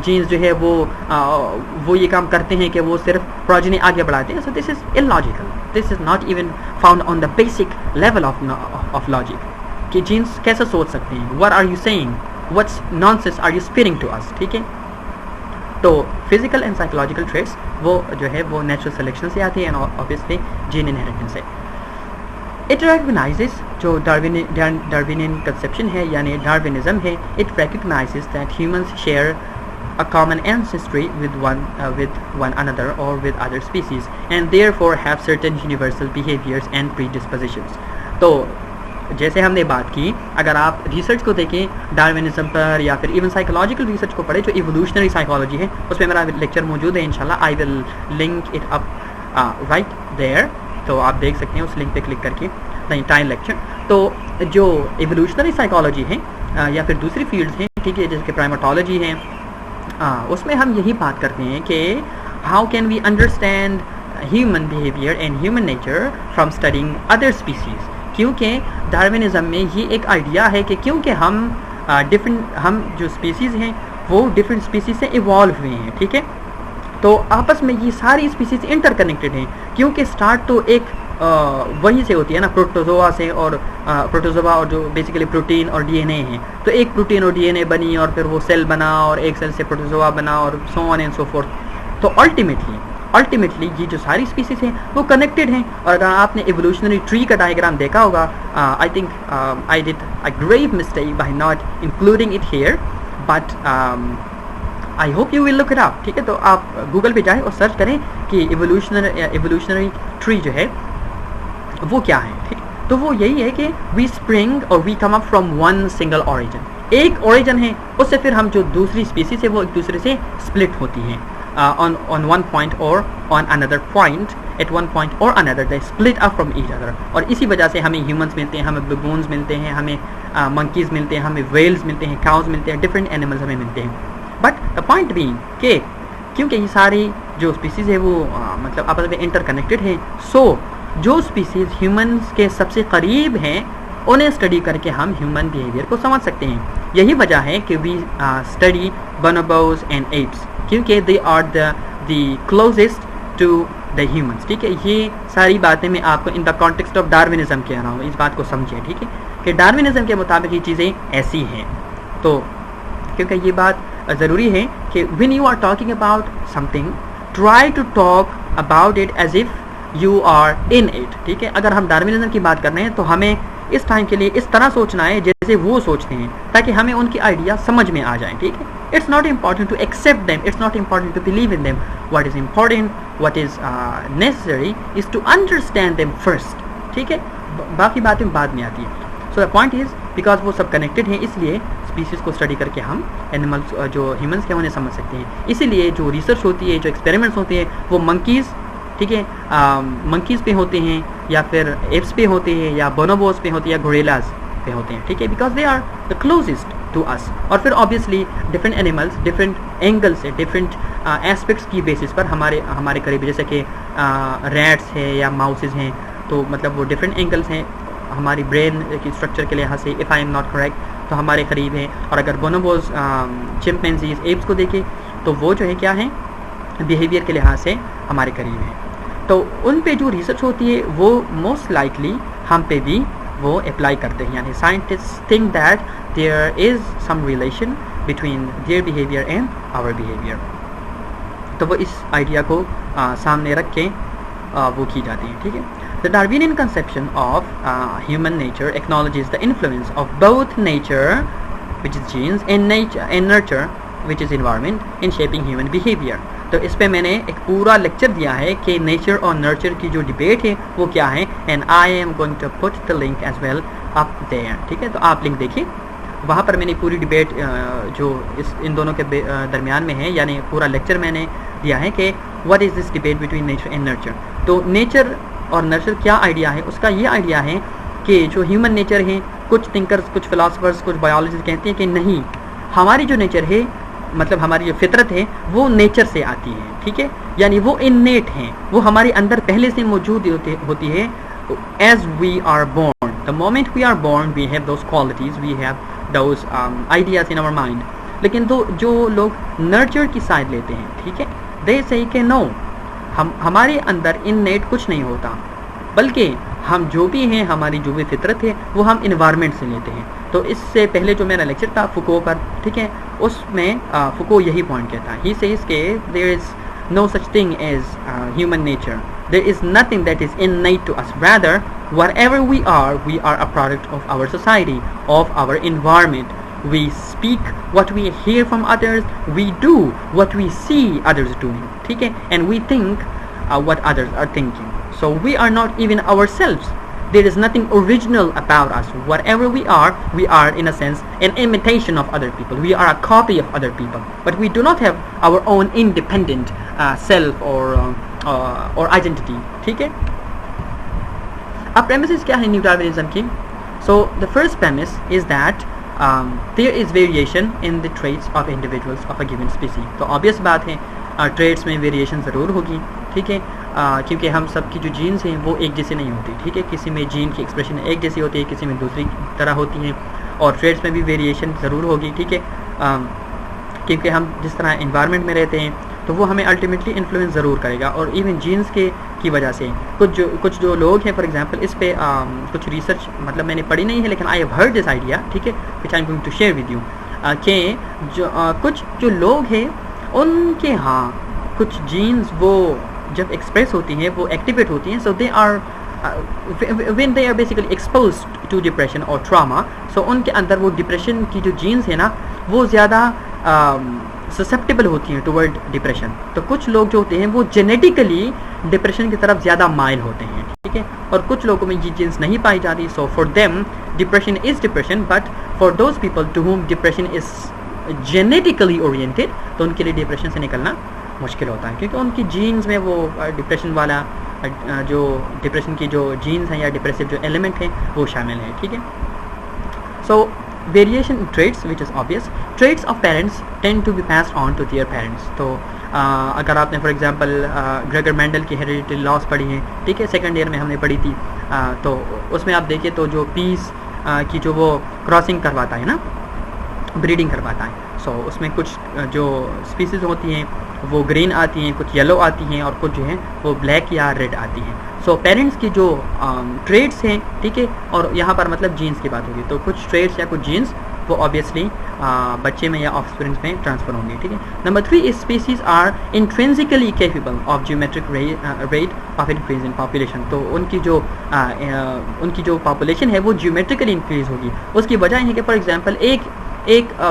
جینز جو ہے وہ یہ کام کرتے ہیں کہ وہ صرف پروجینی آگے بڑھاتے ہیں. سو this is illogical. This is not even found on the basic level of logic کہ جینز کیسے سوچ سکتے ہیں. what are you saying? what's nonsense are you spitting to us, ٹھیک ہے. تو فزیکل اینڈ سائیکولوجیکل ٹریٹس وہ جو ہے وہ نیچرل سلیکشن سے آتی ہے اینڈ obviously جین انہیریٹنس سے. It recognizes جو ڈاروینین کنسیپشن ہے یعنی ڈاروینزم ہے, it recognizes that humans share a common ancestry with one another or with other species and therefore have certain universal behaviors and predispositions. تو جیسے ہم نے بات کی, اگر آپ ریسرچ کو دیکھیں ڈاروینزم پر یا پھر ایون سائیکولوجیکل ریسرچ کو پڑھیں جو ایوولوشنری سائیکالوجی ہے, اس میں میرا لیکچر موجود ہے انشاءاللہ. I will link it up right there. تو آپ دیکھ سکتے ہیں اس لنک پہ کلک کر کے ٹائم لیکچر. تو جو ایوولوشنری سائیکالوجی ہے یا پھر دوسری فیلڈز ہیں ٹھیک ہے, جیسے کہ پرائمٹولوجی ہے, اس میں ہم یہی بات کرتے ہیں کہ how can we understand human behaviour and human nature from studying other species. کیونکہ ڈارونزم میں یہ ایک آئیڈیا ہے کہ کیونکہ ہم جو اسپیسیز ہیں وہ ڈفرینٹ اسپیسیز سے ایوالو ہوئے ہیں, ٹھیک ہے, تو آپس میں یہ ساری اسپیسیز انٹر کنیکٹڈ ہیں. کیونکہ اسٹارٹ تو ایک وہیں سے ہوتی ہے نا, پروٹوزوا سے, اور پروٹوزوا اور جو بیسیکلی پروٹین اور ڈی این اے ہیں, تو ایک پروٹین اور ڈی این اے بنی اور پھر وہ سیل بنا اور ایک سیل سے پروٹوزوا بنا اور سو آن اینڈ سو فورتھ. تو الٹیمیٹلی یہ جو ساری اسپیسیز ہیں وہ کنیکٹڈ ہیں. اور اگر آپ نے ایوولوشنری ٹری کا ڈائیگرام دیکھا ہوگا, I think I did a great mistake by not including it here, but I hope you will look it up, ٹھیک ہے. تو آپ گوگل پہ جائیں اور سرچ کریں کہ ایوولوشنری ٹری جو ہے وہ کیا ہے, ٹھیک. تو وہ یہی ہے کہ we spring or we come up from one single origin. ایک اوریجن ہے, اس سے پھر ہم جو دوسری اسپیسیز ہے وہ ایک دوسرے سے اسپلٹ ہوتی ہیں on one point or on another point, at one point or another they split up from each other. اور اسی وجہ سے ہمیں ہیومنس ملتے ہیں, ہمیں ببونز ملتے ہیں, ہمیں منکیز ملتے ہیں, ہمیں ویلز ملتے ہیں, کاؤز ملتے ہیں, ڈفرینٹ اینیملز ہمیں ملتے ہیں. بٹ دا پوائنٹ بینگ کہ کیونکہ یہ ساری جو اسپیسیز ہے وہ مطلب آپس میں انٹر کنیکٹڈ ہیں, سو جو اسپیسیز ہیومنس کے سب سے قریب ہیں انہیں اسٹڈی کر کے ہم ہیومن بیہیویئر کو سمجھ سکتے ہیں. یہی وجہ ہے کہ we study bonobos and apes, کیونکہ they are the closest to the humans, ٹھیک ہے. یہ ساری باتیں میں آپ کو in the context of Darwinism کہہ رہا ہوں, اس بات کو سمجھیں, ٹھیک ہے, کہ ڈارونزم کے مطابق یہ چیزیں ایسی ہیں. تو کیونکہ یہ بات ضروری ہے کہ when you are talking about something, try to talk about it as if you are in it, ٹھیک ہے. اگر ہم ڈارونزم کی بات کر رہے ہیں تو ہمیں اس ٹائم کے لیے اس طرح سوچنا ہے جیسے وہ سوچتے ہیں, تاکہ ہمیں ان کی آئیڈیا سمجھ میں آ جائیں, ٹھیک ہے. It's not important to accept them, it's not important to believe in them. What is important, what is necessary is to understand them first, ٹھیک ہے. باقی باتیں بعد میں آتی ہیں. سو دا پوائنٹ از بیکاز وہ سب کنیکٹڈ ہیں, اس لیے اسپیسیز کو اسٹڈی کر کے ہم اینیملس جو ہیومنس کے انہیں سمجھ سکتے ہیں. اسی لیے جو ریسرچ ہوتی ہے, جو ایکسپیریمنٹس ہوتے ہیں, وہ منکیز, ٹھیک ہے, منکیز پہ ہوتے ہیں, یا پھر ایپس پہ ہوتے ہیں, یا بونوبوز پہ ہوتے ہیں, یا گوریلاز پہ ہوتے ہیں, ٹھیک ہے, because they are the closest to us. اور پھر obviously different animals different angle سے, ڈفرینٹ ایسپیکٹس کی بیسس پر ہمارے قریب, جیسے کہ ریٹس ہے یا ماؤسز ہیں, تو مطلب وہ ڈفرینٹ اینگلس ہیں ہماری برین کی اسٹرکچر کے لحاظ سے, if I am not correct, تو ہمارے قریب ہیں. اور اگر بونوبوز, چمپینزیز, ایپس کو دیکھیں تو وہ جو ہے کیا ہیں, بیہیویئر کے لحاظ سے ہمارے قریب ہیں. تو ان پہ جو ریسرچ ہوتی ہے وہ موسٹ لائکلی ہم پہ بھی وہ اپلائی کرتے ہیں, یعنی scientist think that there is some relation between their behaviour and our behaviour. تو وہ اس آئیڈیا کو سامنے رکھ کے وہ کی جاتی ہیں, ٹھیک ہے. The Darwinian conception of human nature acknowledges the influence of both nature, which is genes, and nurture, which is environment, in shaping human behavior. تو اس پہ میں نے ایک پورا لیکچر دیا ہے کہ نیچر اور نرچر کی جو ڈبیٹ ہے وہ کیا ہے, and I am going to put the link as well up there, ٹھیک ہے. تو آپ لنک دیکھیں, وہاں پر میں نے پوری ڈبیٹ جو ان دونوں کے درمیان میں ہے, یعنی پورا لیکچر میں نے دیا ہے کہ what is this debate between nature and nurture. تو نیچر اور نرچر کیا آئیڈیا ہے, اس کا یہ آئیڈیا ہے کہ جو ہیومن نیچر ہے, کچھ تھنکرز, کچھ فلاسفرز, کچھ بایولوجسٹ کہتے ہیں کہ نہیں, ہماری جو نیچر ہے, مطلب ہماری جو فطرت ہے وہ نیچر سے آتی ہے, ٹھیک ہے, یعنی وہ انیٹ ہیں, وہ ہمارے اندر پہلے سے موجود ہوتی ہے. As we are born, the moment we are born we have those qualities, we have those ideas in our mind. لیکن تو جو لوگ نرچر کی سائڈ لیتے ہیں, ٹھیک ہے, دے سے کہ نو, ہمارے اندر انیٹ کچھ نہیں ہوتا, بلکہ ہم جو بھی ہیں, ہماری جو بھی فطرت ہے وہ ہم انوائرمنٹ سے لیتے ہیں. تو اس سے پہلے جو میرا لیکچر تھا فوکو پر, ٹھیک ہے, اس میں فوکو یہی پوائنٹ کہتا ہے. ہی سیز کہ there is no such thing as human nature, there is nothing that is innate to us, rather wherever we are a product of our society, of our environment. We speak what we hear from others, we do what we see others doing, ٹھیک ہے, and we think what others are thinking. So we are not even ourselves. There is nothing original about us. Whatever we are in a sense an imitation of other people. We are a copy of other people, but we do not have our own independent self or identity, ٹھیک ہے. اب premises کیا ہے new Darwinism کی. So the first premise is that there is variation in the traits of individuals of a given species. تو obvious بات ہے traits میں ویریشن ضرور ہوگی, ٹھیک ہے, کیونکہ ہم سب کی جو جینز ہیں وہ ایک جیسے نہیں ہوتی, ٹھیک ہے, کسی میں جین کی ایکسپریشن ایک جیسی ہوتی ہے, کسی میں دوسری طرح ہوتی ہیں, اور ٹریٹس میں بھی ویریشن ضرور ہوگی, ٹھیک ہے, کیونکہ ہم جس طرح انوائرمنٹ میں رہتے ہیں تو وہ ہمیں الٹیمیٹلی انفلوئنس ضرور کرے گا. اور ایون جینز کی وجہ سے کچھ جو لوگ ہیں, فار ایگزامپل اس پہ کچھ ریسرچ مطلب میں نے پڑھی نہیں ہے, لیکن I have heard this idea, ٹھیک ہے, which I am going to share with you, کہ کچھ جو لوگ ہیں ان کے ہاں کچھ جینز وہ جب ایکسپریس ہوتی ہیں, وہ ایکٹیویٹ ہوتی ہیں, so they are when they are basically exposed to depression or trauma, so ان کے اندر وہ ڈپریشن کی جو جینز ہیں نا وہ زیادہ سسپٹیبل ہوتی ہیں ٹورڈ ڈپریشن. تو کچھ لوگ جو ہوتے ہیں وہ جینیٹیکلی ڈپریشن کی طرف زیادہ مائل ہوتے ہیں, ٹھیک ہے, اور کچھ لوگوں میں یہ جینز نہیں پائی جاتی. So for them depression is depression, but for those people to whom depression is genetically oriented, تو ان کے لیے ڈپریشن سے نکلنا مشکل ہوتا ہے, کیونکہ ان کی جینز میں وہ ڈپریشن والا جو ڈپریشن کی جو جینز ہیں یا ڈپریسو جو ایلیمنٹ ہیں وہ شامل ہیں, ٹھیک ہے. سو variation in traits which is obvious. Traits of parents tend to be passed on to their parents. تو اگر آپ نے فار ایگزامپل گریگر مینڈل کی ہیریڈیٹری لاس پڑھی ہیں, ٹھیک ہے, سیکنڈ ایئر میں ہم نے پڑھی تھی, تو اس میں آپ دیکھیے تو جو پیس کی جو وہ کراسنگ کرواتا ہے نا, بریڈنگ کرواتا ہے, سو اس میں کچھ جو اسپیسیز ہوتی ہیں وہ گرین آتی ہیں, کچھ یلو آتی ہیں, اور کچھ جو ہیں وہ بلیک یا ریڈ آتی ہیں. سو پیرنٹس کی جو ٹریٹس ہیں, ٹھیک ہے, اور یہاں پر مطلب جینس کی بات ہوگی, تو کچھ ٹریٹس یا کچھ جینس وہ آبویسلی بچے میں یا آف اسپرنگس میں ٹرانسفر ہوں گے, ٹھیک ہے. Number 3 is species are intrinsically capable of geometric rate of increase in population. تو ان کی جو پاپولیشن ہے وہ جیومیٹریکلی انکریز ہوگی. اس کی وجہ ہے کہ فار ایگزامپل ایک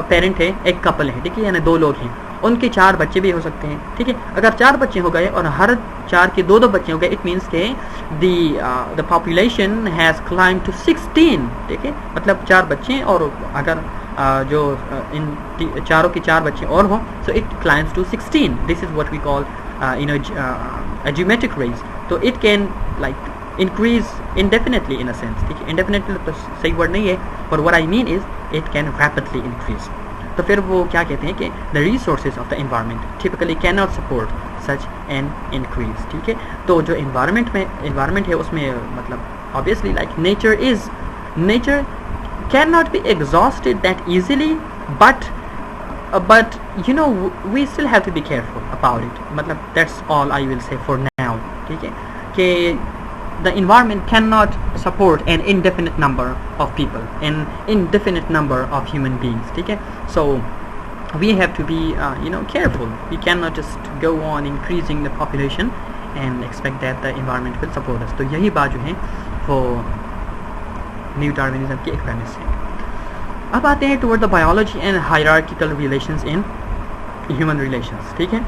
پیرنٹ ہے, ایک کپل ہے, ٹھیک ہے, یعنی 2 لوگ ہیں, ان کے 4 بچے بھی ہو سکتے ہیں, ٹھیک ہے. اگر 4 بچے ہو گئے اور ہر 4 کے 2 2 ہو گئے, اٹ مینس کہ the population has climbed to 16, ٹھیک ہے, مطلب 4 بچے ہیں, اور اگر جو ان چاروں کے 4 بچے اور ہوں, so it climbs to 16. This is what we call a geometric race. تو it can like increase indefinitely in a sense, ٹھیک ہے. indefinitely تو صحیح ورڈ نہیں ہے, but what I mean is it can rapidly increase. تو پھر وہ کیا کہتے ہیں کہ the resources of the environment typically cannot support such an increase, ٹھیک ہے. تو جو environment ہے اس میں مطلب obviously like nature cannot be exhausted that easily, but you know we still have to be careful about it. مطلب that's all I will say for now, ٹھیک ہے, کہ the environment cannot support an indefinite number of people, an indefinite number of human beings, ٹھیک ہے. So we have to be careful. We cannot just go on increasing the population and expect that the environment will support us. تو یہی بات جو ہے وہ new Darwinism کی ایک پریمس ہے. اب آتے ہیں toward the biology and hierarchical relations in human relations, ٹھیک ہے.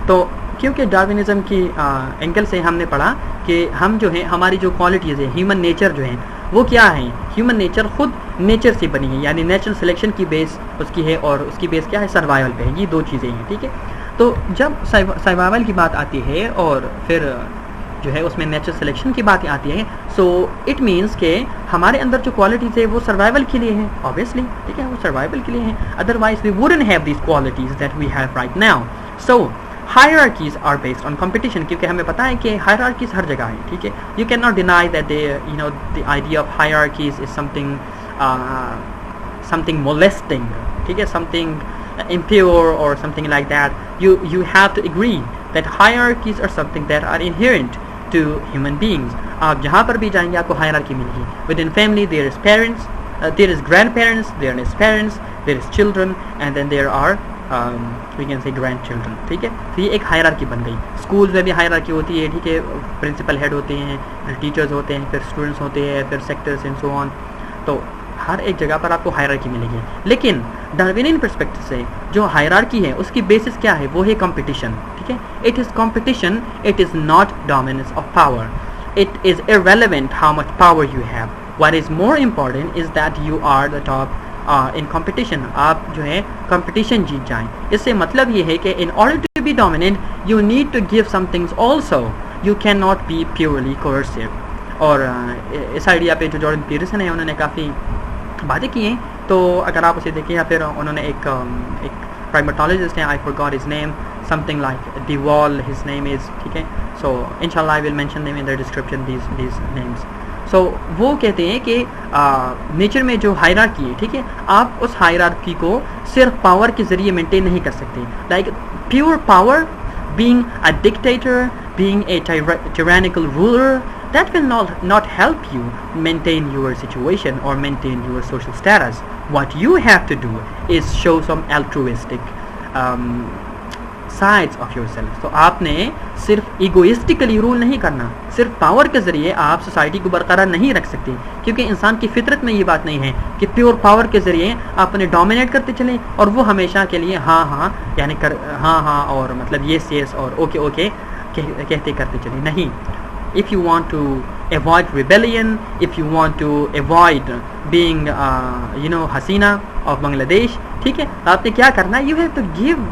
تو کیونکہ ڈارونزم کی اینگل سے ہم نے پڑھا کہ ہم جو ہیں ہماری جو کوالٹیز ہیں ہیومن نیچر جو ہیں وہ کیا ہیں, ہیومن نیچر خود نیچر سے بنی ہے, یعنی نیچرل سلیکشن کی بیس اس کی ہے, اور اس کی بیس کیا ہے, سروائیول پہ ہے. یہ 2 چیزیں ہیں, ٹھیک ہے. تو جب سروائیول کی بات آتی ہے اور پھر جو ہے اس میں نیچرل سلیکشن کی باتیں آتی ہیں, سو اٹ مینس کہ ہمارے اندر جو کوالٹیز ہے وہ سروائیول کے لیے ہیں, obviously, ٹھیک ہے, وہ سروائیول کے لیے ہیں, otherwise we wouldn't have these qualities that we have right now. So hierarchies are based on competition, کیونکہ ہمیں پتہ ہے کہ hierarchies ہر جگہ ہیں, ٹھیک ہے. You cannot deny that the idea of hierarchies is something molesting, ٹھیک ہے, something impure or something like that. You have to agree that hierarchies are something that are inherent to human beings. آپ جہاں پر بھی جائیں گے آپ کو hierarchy ملے گی. Within family there is parents, there is grandparents, there is parents, there is children, and then there are we can say grandchildren, ٹھیک ہے. تو یہ ایک hierarchy بن گئی. اسکول میں بھی hierarchy ہوتی ہے, ٹھیک ہے, پرنسپل ہیڈ ہوتے ہیں, پھر ٹیچرز ہوتے ہیں, پھر اسٹوڈنٹس ہوتے ہیں, پھر سیکٹرز اینڈ سو آن. تو ہر ایک جگہ پر آپ کو hierarchy ملے گی. لیکن ڈارونین پرسپیکٹو سے جو hierarchy ہے اس کی بیسس کیا ہے, وہ ہے competition, ٹھیک ہے. It is competition, it is not dominance of power. It is irrelevant how much power you have. What is more important is that you are the top in competition. آپ جو ہے competition جیت جائیں. اس سے مطلب یہ ہے کہ in order to be dominant you need to give some things also. You cannot be purely coercive. اور اس آئیڈیا پہ جو جارڈن پیٹرسن ہے انہوں نے کافی باتیں کی ہیں. تو اگر آپ اسے دیکھیں, یا پھر انہوں نے ایک primatologist ہیں, I forgot his name, something like DeWall his name is, ٹھیک ہے. So inshallah I will mention them in the description, these names. So وہ کہتے ہیں کہ نیچر میں جو ہائرارکی ہے, ٹھیک ہے, آپ اس ہائرارکی کو صرف پاور کے ذریعے مینٹین نہیں کر سکتے. Like pure power, being a dictator, being a tyrannical ruler, that will not help you maintain your situation or maintain your social status. What you have to do is show some altruistic sides of yourself. تو آپ نے صرف ایگوئسٹکلی role نہیں کرنا, صرف power کے ذریعے آپ سوسائٹی کو برقرار نہیں رکھ سکتے, کیونکہ انسان کی فطرت میں یہ بات نہیں ہے کہ پیور پاور کے ذریعے آپ انہیں ڈومینیٹ کرتے چلیں اور وہ ہمیشہ کے لیے ہاں ہاں یعنی ہاں ہاں اور مطلب یس یس اور اوکے اوکے کہتے کرتے چلیں. نہیں. If you want to avoid rebellion, if you want to avoid being Hasina of Bangladesh, ٹھیک ہے, آپ نے کیا کرنا ہے, you have to give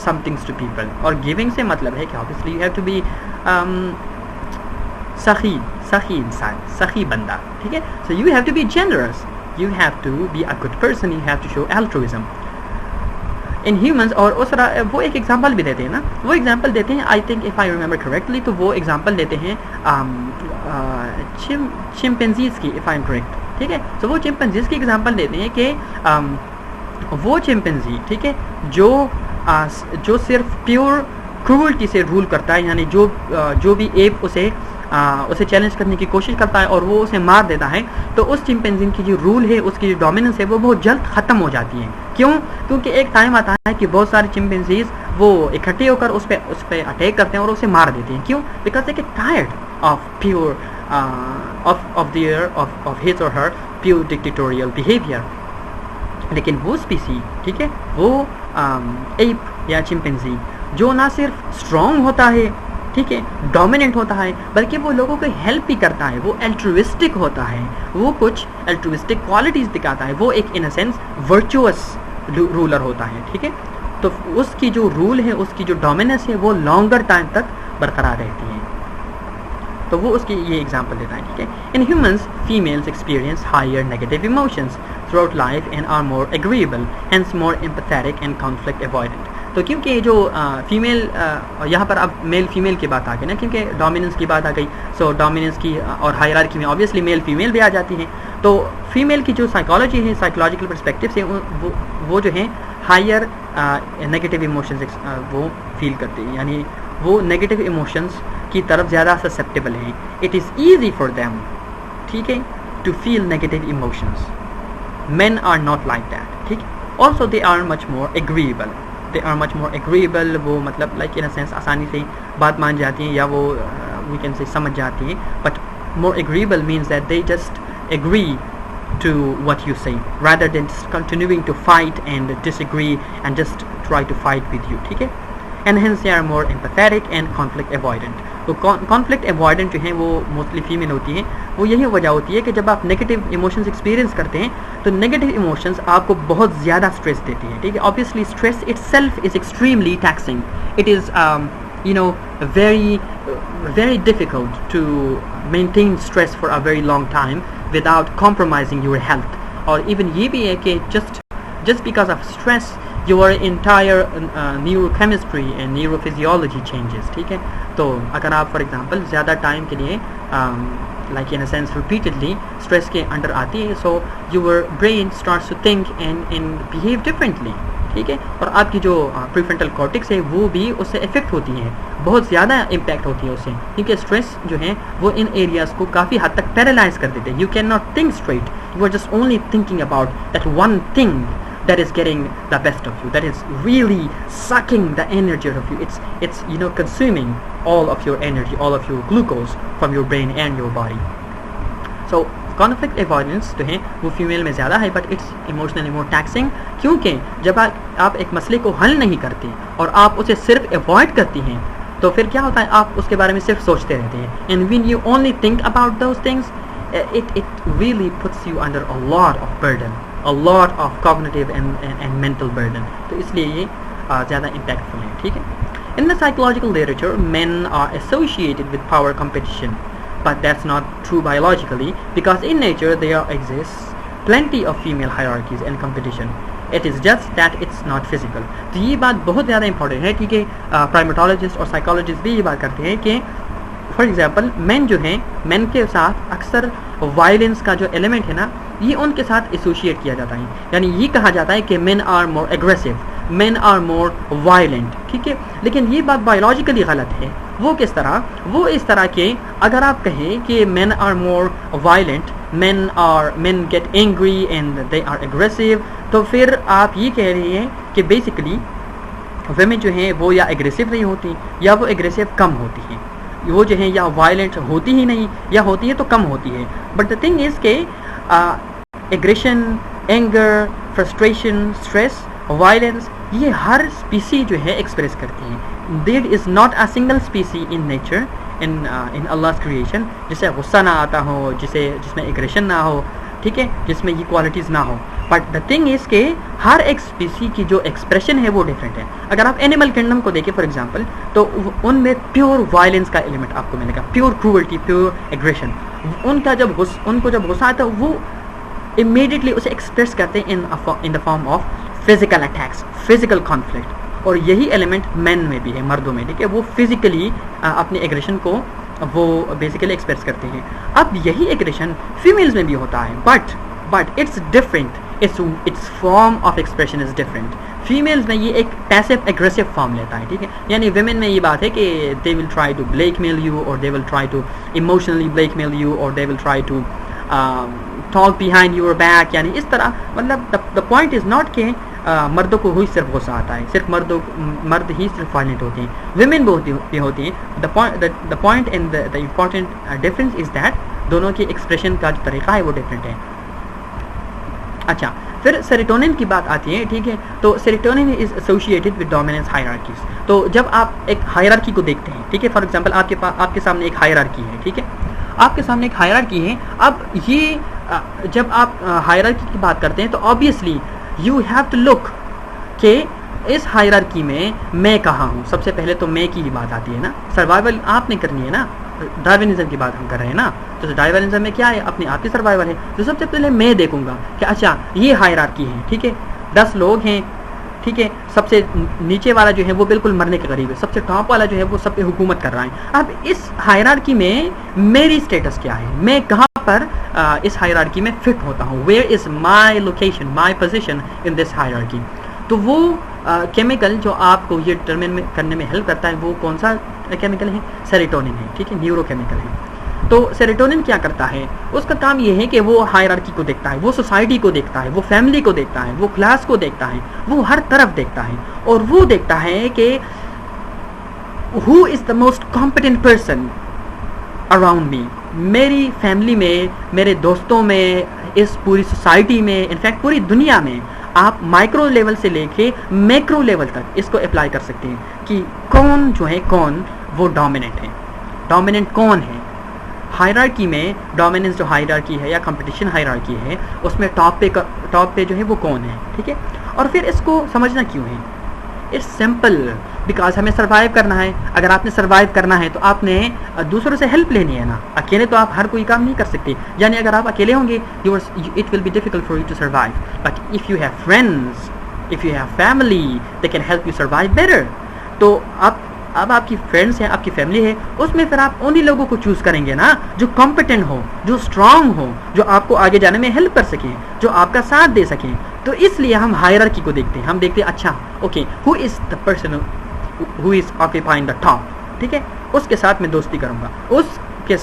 some things to people. اور giving سے مطلب ہے کہ obviously you have to be سخی انسان, سخی بندہ, ٹھیک ہے. So you have to be generous, you have to be a good person, you have to show altruism in humans. اور اس وہ ایک ایگزامپل بھی دیتے ہیں نا, وہ ایگزامپل دیتے ہیں, I think if I remember correctly, تو وہ ایگزامپل دیتے ہیں چمپینزیز کی, if I'm correct, ٹھیک ہے. تو وہ چمپینزیز کی ایگزامپل دیتے ہیں کہ وہ چمپینزی, ٹھیک ہے, جو صرف پیور کروئلٹی سے رول کرتا ہے, یعنی جو بھی ایپ اسے چیلنج کرنے کی کوشش کرتا ہے اور وہ اسے مار دیتا ہے, تو اس چمپینزی کی جو رول ہے, اس کی جو ڈومیننس ہے, وہ بہت جلد ختم ہو جاتی ہے. کیوں؟ کیونکہ ایک ٹائم آتا ہے کہ بہت سارے چمپینزیز وہ اکٹھے ہو کر اس پہ اٹیک کرتے ہیں اور اسے مار دیتے ہیں. کیوں؟ Because they get tired of pure of his or her pure ڈکٹیٹوریل behaviour. لیکن وہ اسپیسی, ٹھیک ہے, وہ ایپ یا چمپینزی جو نہ صرف اسٹرانگ ہوتا ہے, ٹھیک ہے, ڈومیننٹ ہوتا ہے, بلکہ وہ لوگوں کو ہیلپ بھی کرتا ہے, وہ الٹروسٹک ہوتا ہے, وہ کچھ الٹروسٹک کوالٹیز دکھاتا ہے, وہ ایک ان اے سینس ورچوئس رولر ہوتا ہے, ٹھیک ہے. تو اس کی جو رول ہے, اس کی جو ڈومیننس ہے, وہ لانگر ٹائم تک برقرار رہتی ہے. تو وہ اس کی یہ ایگزامپل دیتا ہے, ٹھیک ہے. In humans females experience higher negative emotions throughout life and are more agreeable, hence more empathetic and conflict avoidant. تو کیونکہ جو فیمیل, یہاں پر اب میل فیمیل کی بات آ گئی نا, کیونکہ ڈومیننس کی بات آ گئی, سو ڈومیننس کی اور ہائرارکی میں آبویسلی میل فیمیل بھی آ جاتی ہیں. تو فیمیل کی جو سائیکالوجی ہے, سائیکولوجیکل پرسپیکٹو سے وہ جو ہیں ہائر نیگیٹو ایموشنز وہ فیل کرتے ہیں, یعنی وہ نیگیٹو ایموشنز کی طرف زیادہ سسپٹیبل ہیں. It is easy for them, ٹھیک ہے, to feel negative emotions. Men are not like that, ٹھیک. Also they are much more agreeable. They are much more agreeable. وہ مطلب like in a sense آسانی سے بات مان جاتی ہیں, یا وہ we can say سمجھ جاتی ہیں. But more agreeable means that they just agree to what you say rather than just continuing to fight and disagree and just try to fight with you, ٹھیک ہے. And hence they are more empathetic and conflict avoidant. تو conflict avoidant جو ہیں وہ mostly female ہوتی ہیں. وہ یہی وجہ ہوتی ہے کہ جب آپ نیگیٹو ایموشنز ایکسپیرینس کرتے ہیں تو نیگیٹو ایموشنز آپ کو بہت زیادہ اسٹریس دیتی ہیں, ٹھیک ہے. obviously stress itself is extremely taxing. It is very difficult to maintain stress for a very long time without compromising your health. اور even یہ بھی ہے کہ just because of stress your entire neurochemistry and neurophysiology changes, ٹھیک ہے. تو اگر آپ فار ایگزامپل زیادہ ٹائم کے لیے like in a sense repeatedly stress کے انڈر آتی ہے, so your brain starts to think and behave differently, ٹھیک ہے. اور آپ کی جو پریفرنٹل کارٹکس ہے وہ بھی اس سے افیکٹ ہوتی ہیں, بہت زیادہ امپیکٹ ہوتی ہے اس سے, کیونکہ اسٹریس جو ہے وہ ان ایریاز کو کافی حد تک پیرالائز کر دیتے ہیں. You can not think straight, you are just only thinking about that one thing that is getting the best of you, that is really sucking the energy out of you. It's consuming all of your energy, all of your glucose from your brain and your body. So conflict avoidance جو ہے وہ female میں زیادہ ہے, but it's emotionally more taxing. کیونکہ جب آپ ایک مسئلے کو حل نہیں کرتے اور آپ اسے صرف avoid کرتی ہیں تو پھر کیا ہوتا ہے, آپ اس کے بارے میں صرف سوچتے رہتے ہیں. And when you only think about those things, it really puts you under a lot of burden, a lot of cognitive and mental burden. تو اس لیے یہ زیادہ impactful ہے, ٹھیک ہے. In the psychological literature, men are associated with power competition, but that's not true biologically, because in nature there exists plenty of female hierarchies and competition. It is just that it's not physical. تو یہ بات بہت زیادہ important ہے کیونکہ پرائمیٹولوجسٹ اور psychologist بھی یہ بات کرتے ہیں کہ فار ایگزامپل مین جو ہیں مین کے ساتھ اکثر وائلنس کا جو ایلیمنٹ ہے نا یہ ان کے ساتھ ایسوشیٹ کیا جاتا ہے, یعنی یہ کہا جاتا ہے کہ men are more aggressive, men are more violent, ٹھیک ہے. لیکن یہ بات بایولوجیکلی غلط ہے. وہ کس طرح؟ وہ اس طرح کہ اگر آپ کہیں کہ men are more violent, men get angry and they are aggressive, تو پھر آپ یہ کہہ رہے ہیں کہ بیسیکلی ویمن جو ہیں وہ یا اگریسو نہیں ہوتی یا وہ اگریسو کم ہوتی ہیں, وہ جو ہیں یا وائلنٹ ہوتی ہی نہیں یا ہوتی ہے تو کم ہوتی ہے. بٹ دا تھنگ از کہ aggression, anger, frustration, stress, violence یہ ہر اسپیسی جو ہے ایکسپریس کرتی ہیں. There is not a single species in nature in Allah's creation جسے غصہ نہ آتا ہو, جس میں ایگریشن نہ ہو, ٹھیک ہے, جس میں یہ کوالٹیز نہ ہو. بٹ دا تھنگ از کہ ہر ایک اسپیسی کی جو ایکسپریشن ہے وہ ڈفرینٹ ہے. اگر آپ اینیمل کنگڈم کو دیکھیں فار ایگزامپل تو ان میں پیور وائلنس کا ایلیمنٹ آپ کو ملے گا, پیور کروئلٹی, پیور ایگریشن. ان کو جب غصہ آتا ہے وہ امیڈیٹلی اسے ایکسپریس کرتے ہیں in the form of physical attacks, physical conflict. اور یہی ایلیمنٹ مین میں بھی ہے, مردوں میں, ٹھیک ہے, وہ فزیکلی اپنے ایگریشن کو وہ بیسیکلی ایکسپریس کرتے ہیں. اب یہی ایگریشن فیمیلز میں بھی ہوتا ہے, but it's different, its form of expression is different. Females میں یہ ایک پیسو اگریسو فارم لیتا ہے, ٹھیک ہے, یعنی ویمن میں یہ بات ہے کہ they will try to blackmail you, اور they will try to emotionally blackmail you, اور they will try to talk behind your back. یعنی اس طرح, مطلب دا پوائنٹ از ناٹ کہ مردوں کو ہی صرف غصہ آتا ہے, صرف مرد ہی صرف وائلنٹ ہوتے ہیں, ویمن بھی ہوتی ہیں. The point and the important difference is that دونوں کی ایکسپریشن کا جو طریقہ ہے وہ ڈفرینٹ ہے. اچھا, پھر سیروٹونن کی بات آتی ہے, ٹھیک ہے. تو serotonin is associated with dominance hierarchies. تو جب آپ ایک ہائرارکی کو دیکھتے ہیں, ٹھیک ہے, فار ایگزامپل آپ کے سامنے ایک ہائرارکی ہے, ٹھیک ہے, آپ کے سامنے ایک ہائرارکی ہے. اب یہ جب آپ ہائرارکی کی بات کرتے ہیں تو obviously you have to look کہ اس ہائرارکی میں کہاں ہوں. سب سے پہلے تو میں کی ہی بات آتی ہے نا, سروائیول آپ نے کرنی ہے نا, ڈارونزم کی بات ہم کر رہے ہیں نا, تو ڈارونزم میں کیا ہے, اپنے آپ کی سروائیول ہے. تو سب سے پہلے میں دیکھوں گا کہ اچھا یہ ہائرارکی ہے, ٹھیک ہے, 10 لوگ ہیں, ٹھیک ہے, سب سے نیچے والا جو ہے وہ بالکل مرنے کے قریب ہے, سب سے ٹاپ والا جو ہے وہ سب پہ حکومت کر رہا ہے. اب اس ہائرارکی میں میری اسٹیٹس کیا ہے, میں کہاں پر اس ہائرارکی میں فٹ ہوتا ہوں, where is my location, my position in this hierarchy. تو وہ کیمیکل جو آپ کو یہ ڈٹرمن کرنے میں ہیلپ کرتا ہے وہ کون سا کیمیکل ہے, سیروٹونن ہے, ٹھیک ہے, نیورو کیمیکل ہے. تو سیروٹونن کیا کرتا ہے, اس کا کام یہ ہے کہ وہ ہائرارکی کو دیکھتا ہے, وہ سوسائٹی کو دیکھتا ہے, وہ فیملی کو دیکھتا ہے, وہ کلاس کو دیکھتا ہے, وہ ہر طرف دیکھتا ہے, اور وہ دیکھتا ہے کہ who is the most competent person around me, میری فیملی میں, میرے دوستوں میں, اس پوری سوسائٹی میں, انفیکٹ پوری دنیا میں. آپ مائکرو لیول سے لے کے میکرو لیول تک اس کو اپلائی کر سکتے ہیں کہ کون جو ہے کون وہ ڈومیننٹ ہے, ڈومیننٹ کون ہے. ہائرارکی میں ڈومیننس جو ہائرارکی ہے یا کمپٹیشن ہائرارکی ہے اس میں ٹاپ پہ جو ہے وہ کون ہے, ٹھیک ہے. اور پھر اس کو سمجھنا کیوں ہے, اٹس سمپل, بیکاز ہمیں سروائیو کرنا ہے. اگر آپ نے سروائیو کرنا ہے تو آپ نے دوسروں سے ہیلپ لینی ہے نا, اکیلے تو آپ ہر کوئی کام نہیں کر سکتے. یعنی اگر آپ اکیلے ہوں گے it will be difficult for you to survive, but if you have friends, if you have family, they can help you survive better. تو اب آپ کی فرینڈس ہیں, آپ کی فیملی ہے, اس میں پھر آپ انہی لوگوں کو چوز کریں گے نا جو کمپیٹنٹ ہو, جو اسٹرانگ ہو, جو آپ کو آگے جانے میں ہیلپ کر سکیں, جو آپ کا ساتھ دے سکیں. تو اس لیے ہم ہائرارکی کو دیکھتے ہیں, ہم دیکھتے ہیں اچھا okay who is the person who is occupying the top, ٹھیک ہے, اس کے ساتھ میں دوستی کروں گا, اس کے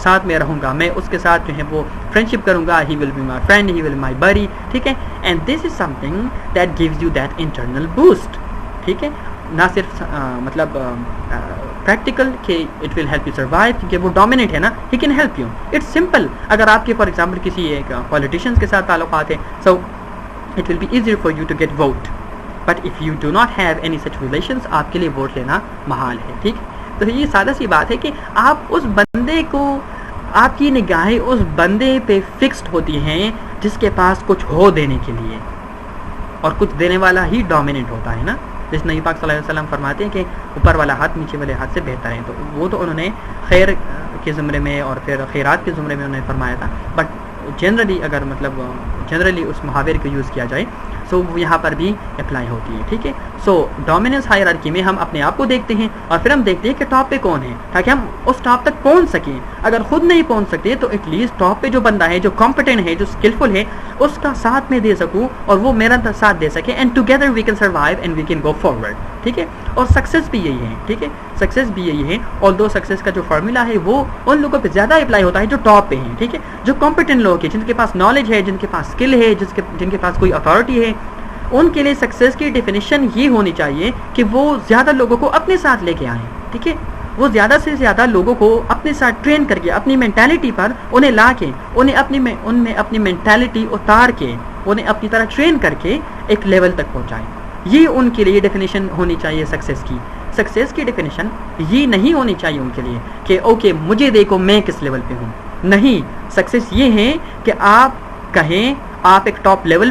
ساتھ میں رہوں گا, میں اس کے ساتھ جو ہے وہ فرینڈشپ کروں گا, he will be my friend, he will be my buddy, ٹھیک ہے. And this is something that gives you that internal boost, ٹھیک ہے, نہ صرف مطلب پریکٹیکل کہ it will help you survive کیونکہ وہ ڈومیننٹ ہے نا, he can help you. It's simple. اگر آپ کے فار ایگزامپل کسی ایک پولیٹیشینس کے ساتھ تعلقات ہیں, سو it will be easier for you to get vote, but if you do not have any such relations آپ کے لیے ووٹ لینا محال ہے, ٹھیک. تو یہ سادہ سی بات ہے کہ آپ اس بندے کو, آپ کی نگاہیں اس بندے پہ فکسڈ ہوتی ہیں جس کے پاس کچھ ہو دینے کے لیے, اور کچھ دینے والا ہی ڈومیننٹ ہوتا ہے نا. جس نبی پاک صلی اللہ علیہ وسلم فرماتے ہیں کہ اوپر والا ہاتھ نیچے والے ہاتھ سے بہتر ہے. تو وہ تو انہوں نے خیر کے زمرے میں اور پھر خیرات کے زمرے میں انہوں نے فرمایا تھا, بٹ جنرلی اگر مطلب جنرلی اس محاورے کو یوز کیا جائے سو وہ یہاں پر بھی اپلائی ہوتی ہے. ٹھیک ہے. سو ڈومیننس ہائرارکی میں ہم اپنے آپ کو دیکھتے ہیں اور پھر ہم دیکھتے ہیں کہ ٹاپ پہ کون ہے تاکہ ہم اس ٹاپ تک پہنچ سکیں. اگر خود نہیں پہنچ سکتے تو ایٹ لیسٹ ٹاپ پہ جو بندہ ہے جو کمپیٹنٹ ہے جو اسکلفل ہے اس کا ساتھ میں دے سکوں اور وہ میرا ساتھ دے سکے and together we can survive and we can go forward. ٹھیک ہے. اور سکسیز بھی یہی ہے. ٹھیک ہے. سکسیز بھی یہی ہے. اور دو سکسیز کا جو فارمولا ہے وہ ان لوگوں پہ زیادہ اپلائی ہوتا ہے جو ٹاپ پہ ہیں. ٹھیک ہے. جو کمپیٹنٹ لوگ ہیں جن کے پاس نالج ہے جن کے پاس اسکل ہے جن کے پاس کوئی اتھارٹی ہے ان کے لیے سکسیز کی ڈیفینیشن یہ ہونی چاہیے کہ وہ زیادہ لوگوں کو اپنے ساتھ لے کے آئیں. ٹھیک ہے. وہ زیادہ سے زیادہ لوگوں کو اپنے ساتھ ٹرین کر کے اپنی مینٹیلٹی پر انہیں لا کے ان میں اپنی مینٹیلٹی اتار کے انہیں اپنی طرح ٹرین کر کے ایک لیول تک پہنچائیں. یہ ان کے لیے ڈیفینیشن ہونی چاہیے سکسیز کی. سکسیز کی ڈیفینیشن یہ نہیں ہونی چاہیے ان کے لیے کہ اوکے مجھے دیکھو میں کس لیول پہ ہوں. نہیں. سکسیز یہ ہے کہ آپ کہیں آپ ایک ٹاپ لیول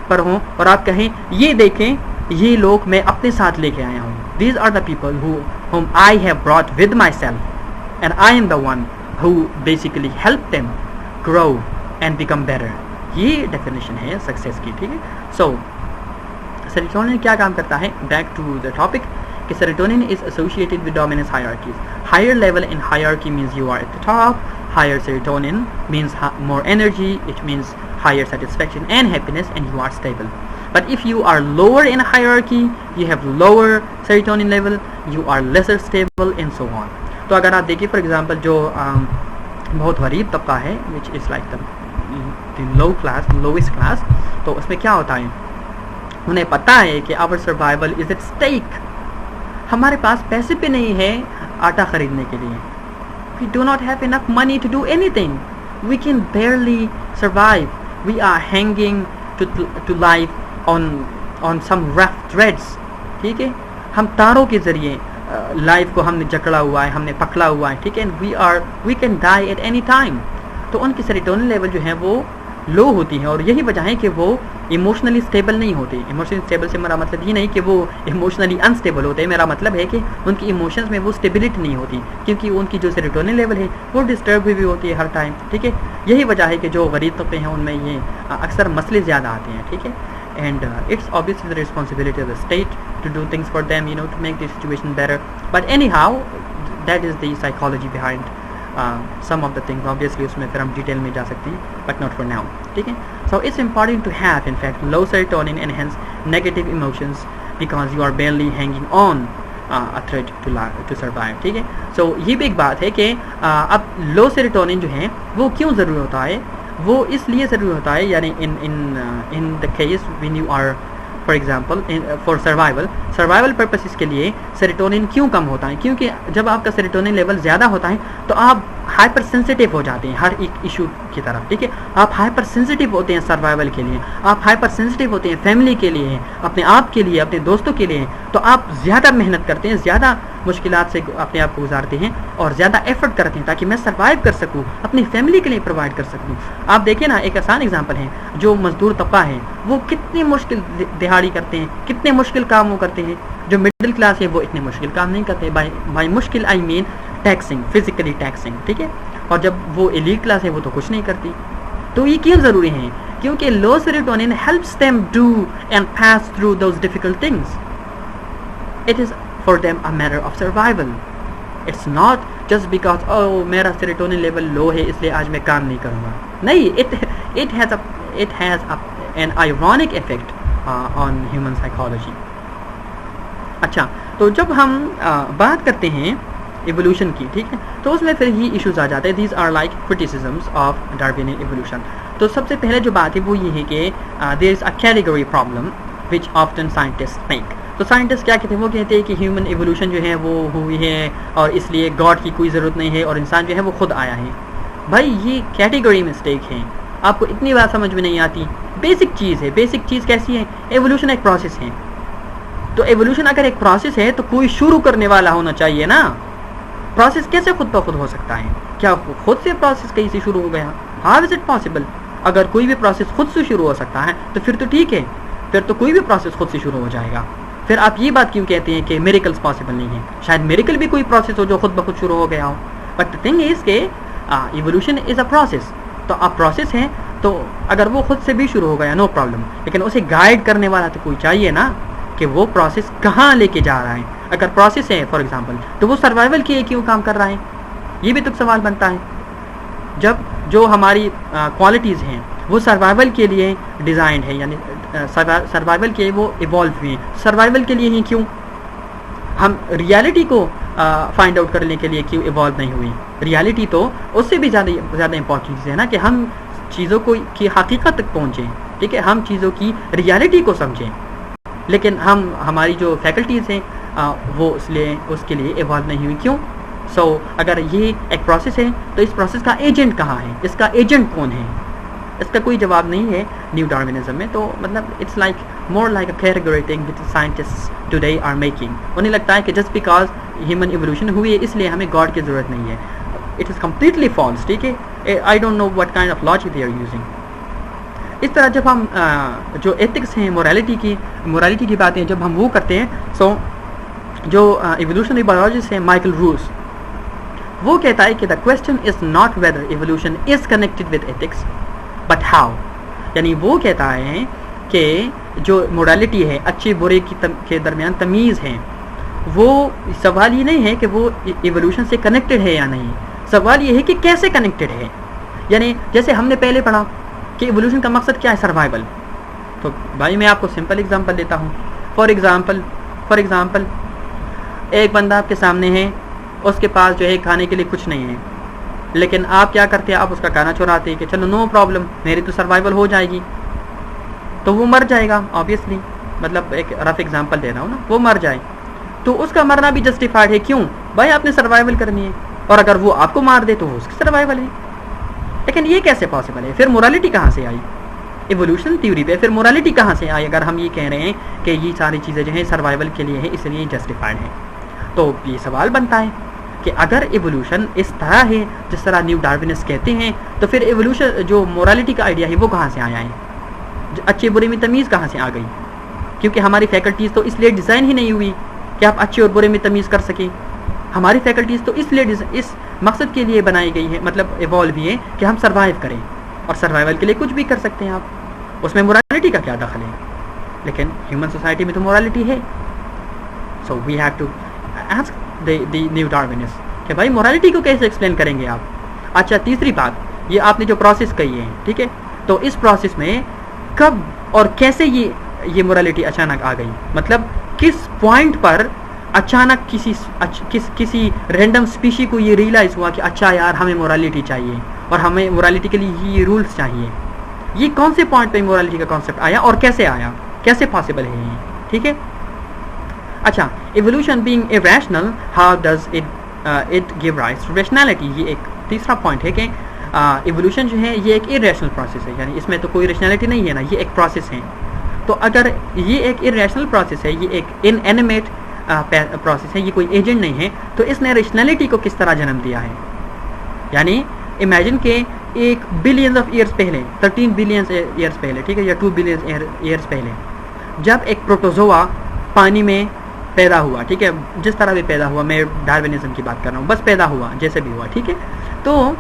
پر ہوں اور آپ کہیں یہ دیکھیں یہ لوگ میں اپنے ساتھ لے کے آیا ہوں. These are the people whom I have brought with myself and I am the one who basically helped them grow and become better. یہ ڈیفینیشن ہے سکسیز کی. ٹھیک ہے. سو سیروٹونین کیا کام کرتا ہے؟ بیک ٹو دا ٹاپک کہ serotonin is associated with dominance hierarchies. Higher level in hierarchy means you are at the top. Higher serotonin means more energy, it means higher satisfaction and happiness and you are stable. But if you are lower in a hierarchy, you have lower serotonin level, you are lesser stable and so on. تو اگر آپ دیکھیں for example جو بہت غریب طبقہ ہے which is like the low class, lowest class, تو اس میں کیا ہوتا ہے؟ انہیں پتہ ہے کہ our survival is at stake. ہمارے پاس پیسے پہ نہیں ہے آٹا خریدنے کے لیے. We do not have enough money to do anything. We can barely survive. We are hanging to life on some rough threads. ٹھیک ہے. ہم تاروں کے ذریعے لائف کو ہم نے جکڑا ہوا ہے ہم نے پکڑا ہوا ہے. ٹھیک ہے. we can die at any time. تو ان کی سیروٹونین لیول جو ہے وہ لو ہوتی ہے اور یہی وجہ ہے کہ وہ ایموشنلی اسٹیبل نہیں ہوتی. ایموشنلی اسٹیبل سے میرا مطلب یہ نہیں کہ وہ ایموشنلی انسٹیبل ہوتے ہیں. میرا مطلب ہے کہ ان کی ایموشنز میں وہ اسٹیبلٹی نہیں ہوتی کیونکہ ان کی جو سیروٹونین لیول ہے وہ ڈسٹرب ہوئی ہوتی ہے ہر ٹائم. ٹھیک ہے. یہی وجہ ہے کہ جو غریب طبقے ہیں ان میں یہ اکثر مسئلے زیادہ آتے ہیں. ٹھیک ہے. And it's obviously the responsibility of the state to do things for them, to make the situation better. But anyhow, that is the psychology behind some of the things. Obviously اس میں پھر ہم ڈیٹیل میں جا سکتے ہیں but not for now. ٹھیک ہے. So it's important to have in fact low serotonin and hence negative emotions because you are barely hanging on a thread to survive. ٹھیک ہے. So یہ بھی ایک بات ہے کہ اب لو سیروٹونین جو ہے وہ کیوں ضروری ہوتا ہے؟ وہ اس لیے ضروری ہوتا ہے یعنی in the case when you are for example for survival purposes کے لیے سیروٹونین کیوں کم ہوتا ہے؟ کیونکہ جب آپ کا سیروٹونین لیول زیادہ ہوتا ہے تو آپ ہائپر سینسٹیو ہو جاتے ہیں ہر ایک ایشو کی طرف. ٹھیک ہے. آپ ہائپر سینسٹیو ہوتے ہیں سروائیول کے لیے. آپ ہائپر سینسٹیو ہوتے ہیں فیملی کے لیے اپنے آپ کے لیے اپنے دوستوں کے لیے. تو آپ زیادہ محنت کرتے ہیں زیادہ مشکلات سے اپنے آپ کو گزارتے ہیں اور زیادہ ایفرٹ کرتے ہیں تاکہ میں سروائیو کر سکوں اپنی فیملی کے لیے پرووائڈ کر سکوں. آپ دیکھیں نا ایک آسان ایگزامپل ہے جو مزدور طبقہ ہے وہ کتنی مشکل دہاڑی کرتے ہیں کتنے مشکل کام وہ کرتے ہیں. جو مڈل کلاس ہے وہ اتنے مشکل کام نہیں کرتے. بائی مشکل آئی مین ٹیکسنگ فزیکلی ٹیکسنگ. ٹھیک ہے. اور جب وہ ایلیٹ کلاس ہے وہ تو کچھ نہیں کرتی. تو یہ کیوں ضروری ہیں؟ کیونکہ لو serotonin helps them do and pass through those difficult things. It is for them a matter of survival. It's not just because میرا سیروٹونین لیول لو ہے اس لیے آج میں کام نہیں کروں گا. نہیں. It has an ironic effect on human psychology. اچھا. تو جب ہم بات کرتے ہیں ایوولوشن کی ٹھیک ہے تو اس میں پھر ہی ایشوز آ جاتے ہیں. These are like criticisms of Darwinian evolution. تو سب سے پہلے جو بات ہے وہ یہ ہے کہ there is a category problem which often scientists make. تو سائنٹسٹ کیا کہتے ہیں؟ وہ کہتے ہیں کہ ہیومن ایوولوشن جو ہے وہ ہوئی ہے اور اس لیے گاڈ کی کوئی ضرورت نہیں ہے اور انسان جو ہے وہ خود آیا ہے. بھائی یہ کیٹیگری مسٹیک ہے. آپ کو اتنی بات سمجھ میں نہیں آتی. بیسک چیز ہے. بیسک چیز کیسی ہے؟ ایوولوشن ایک پروسیس ہے. تو ایوولوشن اگر ایک پروسیس ہے تو کوئی شروع کرنے والا ہونا چاہیے نا. پروسیس کیسے خود بخود ہو سکتا ہے؟ کیا خود سے پروسیس کہیں سے شروع ہو گیا؟ How is it possible? اگر کوئی بھی پروسیس خود سے شروع ہو سکتا ہے تو پھر تو ٹھیک ہے. پھر تو کوئی بھی پروسیس خود سے شروع ہو جائے گا. پھر آپ یہ بات کیوں کہتے ہیں کہ میریکلس پاسبل نہیں ہے؟ شاید میریکل بھی کوئی پروسیس ہو جو خود بخود شروع ہو گیا ہو. بٹ the thing is کہ ایوولوشن از اے پروسیس. تو اب پروسیس ہے تو اگر وہ خود سے بھی شروع ہو گیا نو پرابلم، لیکن اسے گائیڈ کرنے والا تو کوئی چاہیے نا کہ وہ پروسیس کہاں لے کے جا رہا ہے. اگر پروسیس ہے فار ایگزامپل تو وہ سروائیول کے لیے کیوں کام کر رہا ہے؟ یہ بھی تو سوال بنتا ہے. جب جو ہماری کوالٹیز ہیں وہ سروائیول کے لیے ڈیزائنڈ ہے، یعنی سروائیول کے وہ ایوالو ہوئے ہیں، سروائیول کے لیے ہی کیوں ہم ریالٹی کو فائنڈ آؤٹ کرنے کے لیے کیوں ایوالو نہیں ہوئی؟ ریالٹی تو اس سے بھی زیادہ امپورٹنٹ چیز ہے نا کہ ہم چیزوں کو کی حقیقت تک پہنچیں، ٹھیک ہے، ہم چیزوں کی ریالٹی کو سمجھیں. لیکن ہماری جو فیکلٹیز ہیں وہ اس کے لیے ایوالو نہیں ہوئی. کیوں؟ اگر یہ ایک پروسیس ہے تو اس پروسیس کا ایجنٹ کہاں ہے؟ اس کا ایجنٹ کون ہے؟ اس کا کوئی جواب نہیں ہے نیو ڈارونزم میں. تو مطلب it's like more like a category thing which scientist today are making. انہیں لگتا ہے کہ جسٹ بیکاز ہیومن ایوولوشن ہوئی ہے اس لیے ہمیں گاڈ کی ضرورت نہیں ہے. It is completely false. ٹھیک ہے، I don't know what kind of logic they are using. اس طرح جب ہم جو ایتھکس ہیں مورالٹی کی باتیں جب ہم وہ کرتے ہیں، جو ایوولوشنری بایولوجسٹ ہیں مائیکل روس، وہ کہتا ہے کہ the question is not whether evolution is connected with ethics but how. یعنی وہ کہتا ہے کہ جو مورالٹی ہے، اچھے برے کے درمیان تمیز ہے، وہ سوال یہ نہیں ہے کہ وہ ایوولوشن سے کنیکٹڈ ہے یا نہیں، سوال یہ ہے کہ کیسے کنیکٹڈ ہے. یعنی جیسے ہم نے پہلے پڑھا کہ ایوولوشن کا مقصد کیا ہے؟ سروائیول. تو بھائی میں آپ کو سمپل ایگزامپل دیتا ہوں. فار ایگزامپل ایک بندہ آپ کے سامنے ہے، اس کے پاس جو ہے کھانے کے لیے کچھ نہیں ہے، لیکن آپ کیا کرتے ہیں؟ آپ اس کا کھانا چراتے ہیں کہ چلو نو پرابلم، میری تو سروائیول ہو جائے گی. تو وہ مر جائے گا آبویسلی، مطلب ایک رف ایگزامپل دے رہا ہوں نا، وہ مر جائے تو اس کا مرنا بھی جسٹیفائڈ ہے. کیوں؟ بھائی آپ نے سروائیول کرنی ہے، اور اگر وہ آپ کو مار دے تو وہ اس کی سروائیول ہے. لیکن یہ کیسے پاسبل ہے؟ پھر مورالٹی کہاں سے آئی؟ ایوولوشن تھیوری پہ پھر مورالٹی کہاں سے آئی اگر ہم یہ کہہ رہے ہیں کہ یہ ساری چیزیں جو ہیں سروائیول کے لیے ہیں اس لیے جسٹیفائڈ ہیں؟ تو یہ سوال بنتا ہے کہ اگر ایوولوشن اس طرح ہے جس طرح نیو ڈارونسٹ کہتے ہیں، تو پھر ایوولوشن جو مورالٹی کا آئیڈیا ہے وہ کہاں سے آیا ہے؟ اچھے برے میں تمیز کہاں سے آ گئی؟ کیونکہ ہماری فیکلٹیز تو اس لیے ڈیزائن ہی نہیں ہوئی کہ آپ اچھے اور برے میں تمیز کر سکیں. ہماری فیکلٹیز تو اس لیے اس مقصد کے لیے بنائی گئی ہے، مطلب ایوالو ہوئی ہے کہ ہم سروائیو کریں، اور سروائیول کے لیے کچھ بھی کر سکتے ہیں آپ. اس میں مورالٹی کا کیا دخل ہے؟ لیکن ہیومن سوسائٹی میں تو مورالٹی ہے. So we have to ask the new Darwinist کہ بھائی مورالٹی کو کیسے ایکسپلین کریں گے آپ؟ اچھا، تیسری بات، یہ آپ نے جو پروسیس کہی ہے، ٹھیک ہے، تو اس پروسیس میں کب اور کیسے یہ مورالٹی اچانک آ گئی؟ مطلب کس پوائنٹ پر اچانک کسی رینڈم اسپیشی کو یہ ریئلائز ہوا کہ اچھا یار ہمیں مورالٹی چاہیے اور ہمیں مورالٹی کے لیے یہ رولس چاہیے؟ یہ کون سے پوائنٹ پہ مورالٹی کا کانسیپٹ آیا اور کیسے آیا؟ کیسے پاسبل ہے یہ؟ ٹھیک ہے. اچھا، evolution being irrational, how does it give rise to rationality? یہ ایک تیسرا پوائنٹ ہے کہ ایوولوشن جو ہے یہ ایک اریشنل پروسیس ہے، یعنی اس میں تو کوئی ریشنلٹی نہیں ہے نا، یہ ایک پروسیس ہے. تو اگر یہ ایک اریشنل پروسیس ہے، یہ ایک ان اینیمیٹ پروسیس ہے، یہ کوئی ایجنٹ نہیں ہے، تو اس نے ریشنلٹی کو کس طرح جنم دیا ہے؟ یعنی امیجن کہ ایک بلینز آف ایئرس پہلے، 13 بلینز ایئرس پہلے، ٹھیک ہے، یا 2 بلینز ایئرس پہلے، جب ایک پروٹوزوا پانی میں پیدا ہوا، ٹھیک ہے، جس طرح بھی پیدا ہوا، میں ڈارونزم کی بات کر رہا ہوں، بس پیدا ہوا جیسے بھی ہوا، ٹھیک ہے، تو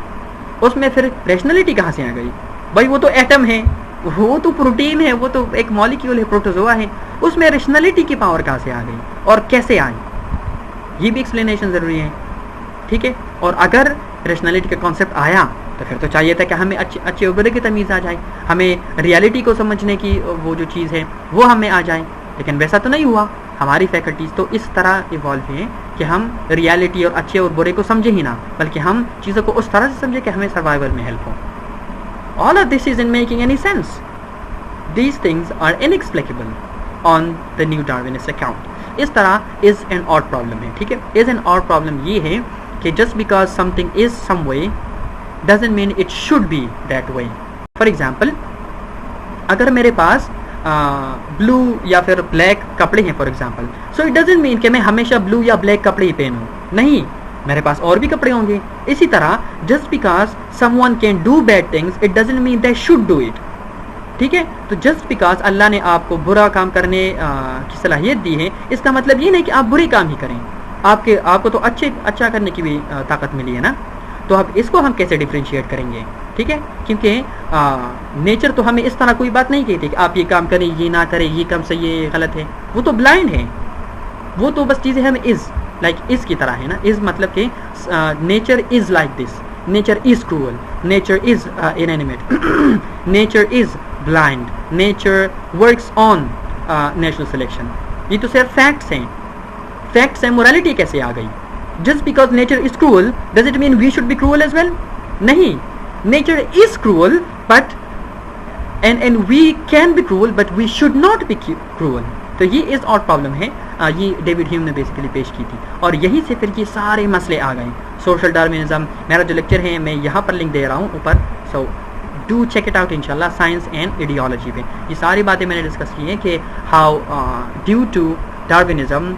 اس میں پھر ریشنلٹی کہاں سے آ گئی؟ بھائی وہ تو ایٹم ہے، وہ تو پروٹین ہے، وہ تو ایک مالیکیول ہے، پروٹوزوا ہے، اس میں ریشنلٹی کی پاور کہاں سے آ گئی اور کیسے آئی؟ یہ بھی ایکسپلینیشن ضروری ہے، ٹھیک ہے. اور اگر ریشنلٹی کا کانسیپٹ آیا تو پھر تو چاہیے تھا کہ ہمیں اچھے اور برے کی تمیز آ جائے، ہمیں ریالٹی کو سمجھنے کی وہ جو چیز ہے وہ ہمیں آ جائے. لیکن ویسا تو نہیں ہوا. ہماری فیکلٹیز تو اس طرح ایوالو ہیں کہ ہم ریالٹی اور اچھے اور برے کو سمجھیں ہی نہ، بلکہ ہم چیزوں کو اس طرح سے سمجھیں کہ ہمیں سروائیول میں help who. All of this isn't making any sense. These things are inexplicable on the new Darwinist account. اس طرح is an odd problem ہے، ٹھیک ہے. is an odd problem یہ ہے کہ just because something is some way doesn't mean it should be that way. For example، اگر میرے پاس بلو یا پھر بلیک کپڑے ہیں for example, so it doesn't mean کہ میں ہمیشہ بلو یا بلیک کپڑے ہی پہنوں، نہیں، میرے پاس اور بھی کپڑے ہوں گے. اسی طرح just because some one can do bad things it doesn't mean they should do it, ٹھیک ہے. تو جسٹ بیکاز اللہ نے آپ کو برا کام کرنے کی صلاحیت دی ہے، اس کا مطلب یہ نہیں کہ آپ برے کام ہی کریں. آپ کو تو اچھا کرنے کی بھی طاقت ملی ہے نا. تو اب اس کو ہم کیسے ڈفرینشیٹ کریں گے؟ ٹھیک ہے، کیونکہ نیچر تو ہمیں اس طرح کوئی بات نہیں کہتی کہ آپ یہ کام کریں، یہ نہ کریں، یہ کام صحیح ہے، یہ غلط ہے. وہ تو بلائنڈ ہے، وہ تو بس چیزیں ہمیں از کی طرح ہے نا. از مطلب کہ nature is like this, nature is cruel, nature is inanimate, nature is blind, nature works on natural selection. یہ تو صرف فیکٹس ہیں، فیکٹس ہیں. مورالٹی کیسے آ گئی؟ Just because nature is cruel does it mean we should be cruel as well? نہیں، nature is cruel but and we can be cruel but we should not be cruel. تو یہ از اور problem ہے، یہ David ہیوم نے basically پیش کی تھی، اور یہیں سے پھر یہ سارے مسئلے آ گئے. سوشل ڈارونزم، میرا جو لیکچر ہے میں یہاں پر لنک دے رہا ہوں اوپر، so do check it out انشاءاللہ، سائنس اینڈ ایڈیالوجی پہ. یہ ساری باتیں میں نے ڈسکس کی ہیں کہ how due to Darwinism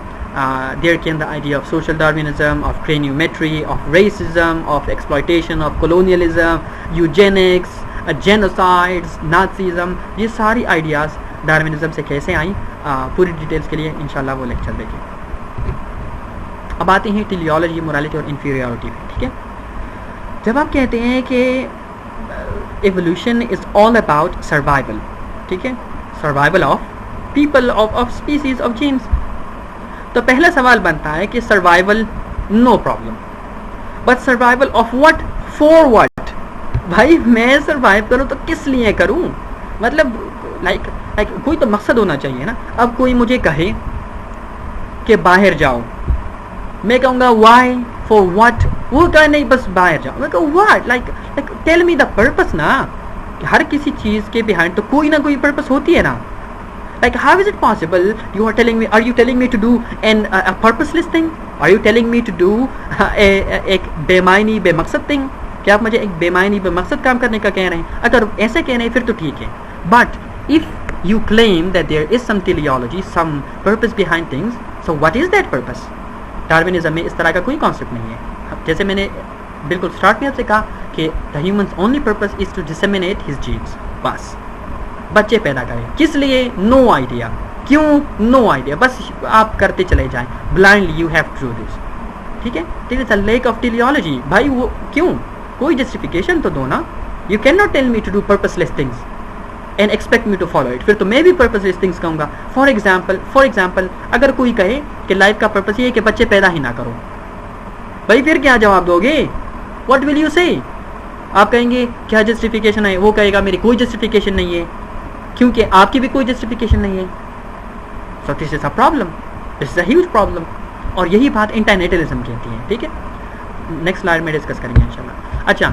there came the idea of social Darwinism, of craniometry, of racism, of exploitation, of colonialism, eugenics, genocides, Nazism. یہ ساری آئیڈیاز ڈارونزم سے کیسے آئیں، پوری ڈیٹیلز کے لیے انشاءاللہ وہ لیکچر دیکھیں. اب آتے ہیں ٹیلیالوجی، مورالٹی اور انفیریورٹی پہ. ٹھیک ہے، جب آپ کہتے ہیں کہ evolution is all about survival, ٹھیک ہے، survival of people, of species, of genes, تو پہلا سوال بنتا ہے کہ survival no problem, but survival of what, for what? بھائی میں سروائیو کروں تو کس لیے کروں؟ مطلب لائک کوئی تو مقصد ہونا چاہیے نا. اب کوئی مجھے کہے کہ باہر جاؤ، میں کہوں گا وائی، فور وٹ؟ وہ کہے نہیں بس باہر جاؤ. میں کہوں what, like tell me the purpose نا. کہ ہر کسی چیز کے بہائنڈ تو کوئی نہ کوئی پرپس ہوتی ہے نا. Like how is it possible you are telling me, are you telling me to do a purposeless thing? Are you telling me to do ایک بے معنی بے مقصد thing؟ کیا آپ مجھے ایک بے معنی بے مقصد کام کرنے کا کہہ رہے ہیں؟ اگر ایسے کہہ رہے ہیں پھر تو ٹھیک ہے. But if you claim that there is some teleology, some purpose behind things, so what is that purpose? Darwinism میں اس طرح کا کوئی کانسیپٹ نہیں ہے. جیسے میں نے بالکل اسٹارٹ میں آپ سے کہا کہ the human's only purpose is to disseminate his genes. بس بچے پیدا کریں. کس لیے؟ No idea. کیوں؟ No idea. بس آپ کرتے چلے جائیں blindly, you have to do this. ٹھیک ہے، it is a lack of teleology. بھائی وہ کیوں؟ کوئی جسٹیفیکیشن تو دو نا. You can not tell me to do purposeless things and expect me to follow it. پھر تو میں بھی پرپس لیس تھنگس کہوں گا. فار ایگزامپل اگر کوئی کہے کہ لائف کا پرپس یہ ہے کہ بچے پیدا ہی نہ کرو، بھائی پھر کیا جواب دو گے؟ واٹ ول یو سے؟ آپ کہیں گے کیا جسٹیفیکیشن ہے؟ وہ کہے گا میری کوئی جسٹیفیکیشن نہیں ہے، کیونکہ آپ کی بھی کوئی جسٹیفیکیشن نہیں ہے. So this is a problem, this is a huge problem. اور یہی بات انٹرنیٹلزم کہتی ہے. ٹھیک ہے، نیکسٹ سلائڈ میں ڈسکس کریں گے انشاءاللہ. اچھا،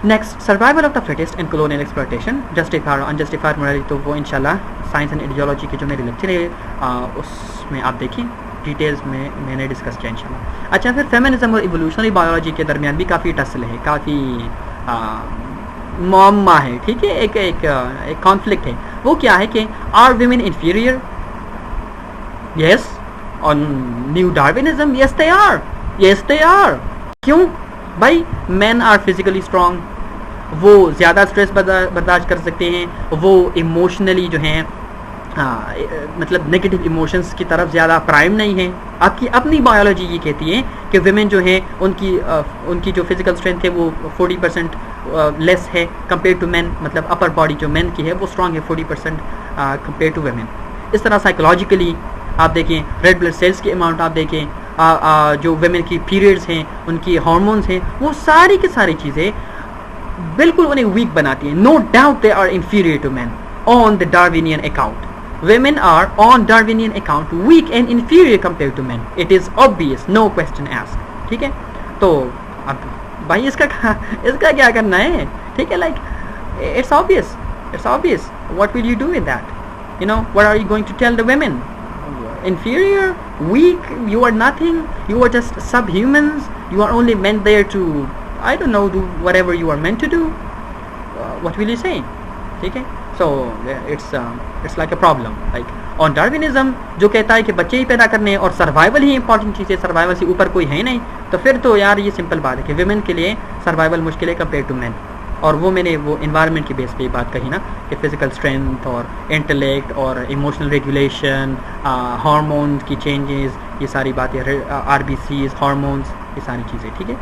next survival of the fittest and colonial exploitation, justified اور انجسٹیفائڈ مورالٹی. تو وہ انشاءاللہ سائنس اینڈ ایڈیالوجی کے جو میرے لیکچر ہے اس میں آپ دیکھیں، ڈیٹیلز میں نے ڈسکس کیا انشاءاللہ. اچھا، پھر فیمنزم اور ایوولوشنری بایولوجی کے درمیان بھی کافی ٹسل ہے، کافی معمہ ہے. ٹھیک ہے، ایک کانفلکٹ ہے. وہ کیا ہے کہ آر ویمن انفیریئر؟ یس. اور new Darwinism, yes they are, yes they are. کیوں؟ بھائی مین آر فزیکلی اسٹرانگ، وہ زیادہ اسٹریس برداشت کر سکتے ہیں، وہ ایموشنلی جو ہیں مطلب نگیٹو ایموشنس کی طرف زیادہ پرائم نہیں ہیں. آپ کی اپنی بایولوجی یہ کہتی ہے کہ ویمن جو ہیں ان کی جو فزیکل اسٹرینتھ ہے وہ 40% لیس ہے کمپیئر ٹو مین. مطلب اپر باڈی جو مین کی ہے وہ اسٹرانگ ہے 40% کمپیئر ٹو ویمن. اس طرح سائیکولوجیکلی آپ دیکھیں، ریڈ بلڈ سیلس کی اماؤنٹ آپ دیکھیں، جو ویمن کی پیریڈز ہیں، ان کی ہارمونس ہیں، وہ ساری کی ساری چیزیں بالکل انہیں ویک بناتی ہیں. No doubt they are inferior to men on the Darwinian account. Women are on Darwinian account weak and inferior compared to men. It is obvious, no question asked. ٹھیک ہے، تو اب بھائی اس کا کیا کرنا ہے؟ ٹھیک ہے، like it's obvious. What will you do with that? You know, what are you going to tell the women? Inferior, weak, you are nothing, you are just subhumans, you are only meant there to, I don't know, do whatever you are meant to do. What will you say? ٹھیک ہے. So it's like a problem. Like on Darwinism جو کہتا ہے کہ بچے ہی پیدا کرنے اور سروائیول ہی امپورٹنٹ چیز ہے، سروائیول سے اوپر کوئی ہے نہیں، تو پھر تو یار یہ سمپل بات ہے کہ ویمن کے لیے سروائیول مشکل ہے کمپیئر ٹو مین. اور وہ میں نے وہ انوائرمنٹ کی بیس پہ یہ بات کہی نا کہ فزیکل اسٹرینتھ اور انٹلیکٹ اور ایموشنل ریگولیشن، ہارمونس کی چینجز، یہ ساری باتیں، آر بی سیز، ہارمونس، یہ ساری چیزیں. ٹھیک ہے.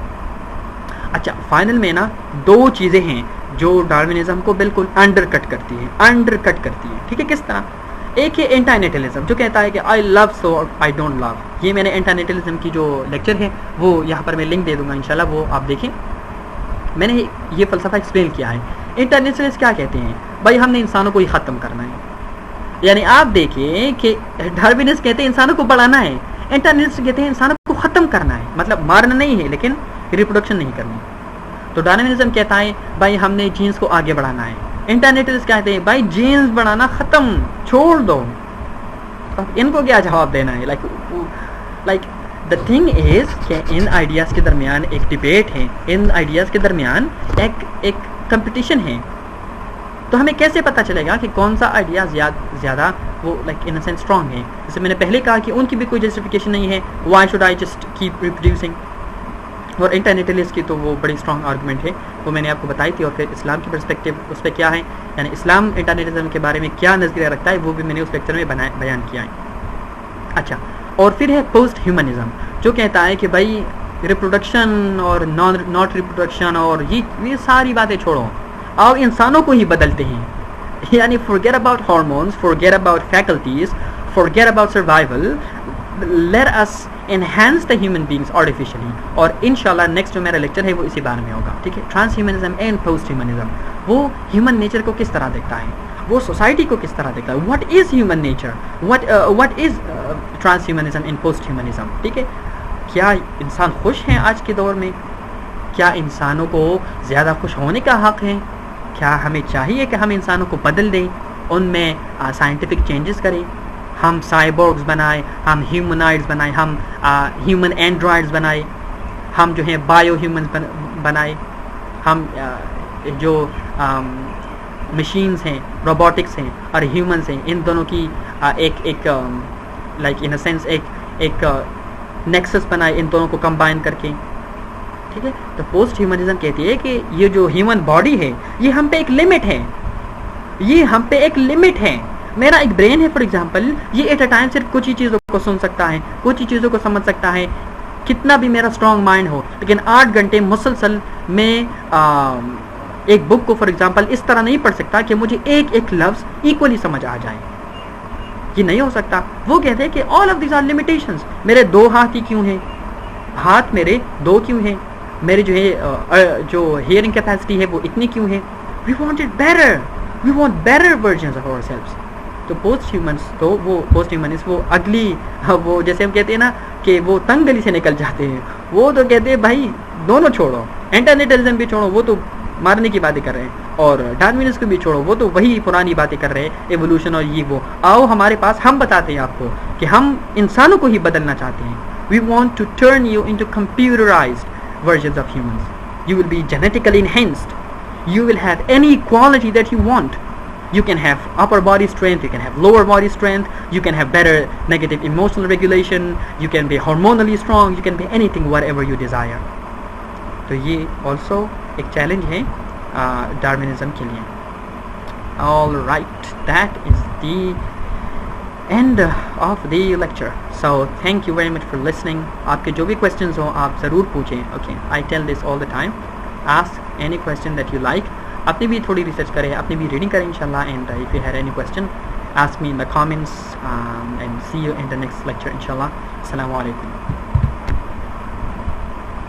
اچھا فائنل میں نا دو چیزیں ہیں جو ڈاروینزم کو بالکل انڈر کٹ کرتی ہیں ٹھیک ہے. کس طرح؟ ایک ہے انٹرنیٹلزم جو کہتا ہے کہ آئی لو سو آئی ڈونٹ لو. یہ میں نے انٹرنیٹلزم کی جو لیکچر ہے وہ یہاں پر میں لنک دے دوں گا انشاءاللہ, وہ آپ دیکھیں. میں نے یہ فلسفہ ایکسپلین کیا ہے. انٹرنیٹلسٹ کیا کہتے ہیں؟ بھائی ہم نے انسانوں کو ہی ختم کرنا ہے. یعنی آپ دیکھیں کہ ڈاروینسٹ کہتے ہیں انسانوں کو بڑھانا ہے, انٹرنیٹلسٹ کہتے ہیں انسانوں کو ختم کرنا ہے, مطلب مارنا نہیں ہے لیکن ریپروڈکشن نہیں کرنی. تو ڈاروینزم کہتا ہے بھائی ہم نے جینز کو آگے بڑھانا ہے. انٹرنیٹلسٹ کہتے ہیں بھائی جینز بڑھانا ختم, چھوڑ دو. ان کو کیا جواب دینا ہے؟ لائک دا تھنگ از کہ ان آئیڈیاز کے درمیان ایک ڈبیٹ ہے, ان آئیڈیاز کے درمیان ایک کمپٹیشن ہے. تو ہمیں کیسے پتہ چلے گا کہ کون سا آئیڈیا زیادہ وہ لائک ان سینس اسٹرانگ ہے؟ جیسے میں نے پہلے کہا کہ ان کی بھی کوئی جسٹیفیکیشن نہیں ہے, why should I just keep reproducing. اور انٹرنیٹلسٹ کی تو وہ بڑی اسٹرانگ آرگومنٹ ہے, وہ میں نے آپ کو بتائی تھی. اور پھر اسلام کی پرسپیکٹیو اس پہ کیا ہے, یعنی اسلام انٹرنیٹلزم کے بارے میں کیا نظریہ رکھتا ہے, وہ بھی میں نے اس لیکچر میں بیان کیا ہے. اچھا, اور پھر ہے پوسٹ ہیومنزم جو کہتا ہے کہ بھائی ریپروڈکشن اور ناٹ ریپروڈکشن اور یہ ساری باتیں چھوڑو, آپ انسانوں کو ہی بدلتے ہیں. یعنی forget about hormones, forget about faculties, forget about survival, let us enhance the human beings artificially. اور انشاءاللہ نیکسٹ جو میرا لیکچر ہے وہ اسی بارے میں ہوگا, ٹھیک ہے. Transhumanism and posthumanism, وہ ہیومن نیچر کو کس طرح دیکھتا ہے, وہ سوسائٹی کو کس طرح دیکھتا ہے, what is human nature, what is transhumanism and posthumanism, ٹھیک ہے. کیا انسان خوش ہیں آج کے دور میں؟ کیا انسانوں کو زیادہ خوش ہونے کا حق ہے؟ کیا ہمیں چاہیے کہ ہم انسانوں کو بدل دیں, ان میں سائنٹیفک چینجز کریں, ہم سائبورگز بنائیں, ہم ہیومنائڈز بنائیں, ہم ہیومن اینڈرائڈز بنائیں, ہم جو ہیں بایو ہیومنز بنائیں, ہم جو مشینز ہیں, روبوٹکس ہیں اور ہیومنز ہیں, ان دونوں کی ایک لائک ان اے سینس ایک نیکسس بنائے, ان دونوں کو کمبائن کر کے, ٹھیک ہے. تو پوسٹ ہیومنزم کہتی ہے کہ یہ جو ہیومن باڈی ہے یہ ہم پہ ایک لمٹ ہے, یہ ہم پہ ایک لمٹ ہے. میرا ایک برین ہے فار ایگزامپل, یہ ایٹ اے ٹائم صرف کچھ ہی چیزوں کو سن سکتا ہے, کچھ ہی چیزوں کو سمجھ سکتا ہے, کتنا بھی میرا اسٹرانگ مائنڈ ہو, لیکن 8 گھنٹے مسلسل میں ایک بک کو فار ایگزامپل اس طرح نہیں پڑھ سکتا کہ مجھے ایک لفظ ایکولی سمجھ آ جائے, یہ نہیں ہو سکتا. وہ کہتے ہیں کہ all of these are limitations. میرے 2 ہاتھ ہی کیوں ہیں, ہاتھ میرے 2 کیوں ہیں, میرے جو ہے جو ہیئرنگ کیپیسٹی ہے وہ اتنی کیوں ہے. We want it better, we want better versions of ourselves. تو پوسٹ ہیومنس تو وہ پوسٹ ہیومنس وہ اگلی, وہ جیسے ہم کہتے ہیں نا کہ وہ تنگ گلی سے نکل جاتے ہیں, وہ تو کہتے ہیں بھائی دونوں چھوڑو, انٹرنیٹلزم بھی چھوڑو, وہ تو مارنے کی باتیں کر رہے ہیں, اور ڈارونزم کو بھی چھوڑو, وہ تو وہی پرانی باتیں کر رہے ہیں, ایوولوشن اور یہ وہ. آؤ ہمارے پاس, ہم بتاتے ہیں آپ کو کہ ہم انسانوں کو ہی بدلنا چاہتے ہیں. We want to turn you into computerised versions of humans. You will be genetically enhanced. You will have any quality that you want. You can have upper body strength, you can have lower body strength, you can have better negative emotional regulation, you can be hormonally strong, you can be anything whatever you desire. تو یہ also ایک challenge ہے Darwinism کے لیے. All right, that is the end of the lecture. So thank you very much for listening. آپ کے جو بھی questions ہوں آپ ضرور پوچھیں. Okay, I tell this all the time. Ask any question that you like. اپنی بھی تھوڑی ریسرچ کریں, اپنی بھی ریڈنگ کریں انشاءاللہ. And if you had any question, ask me in the comments, and see you in the next lecture inshallah. Assalamu alaikum.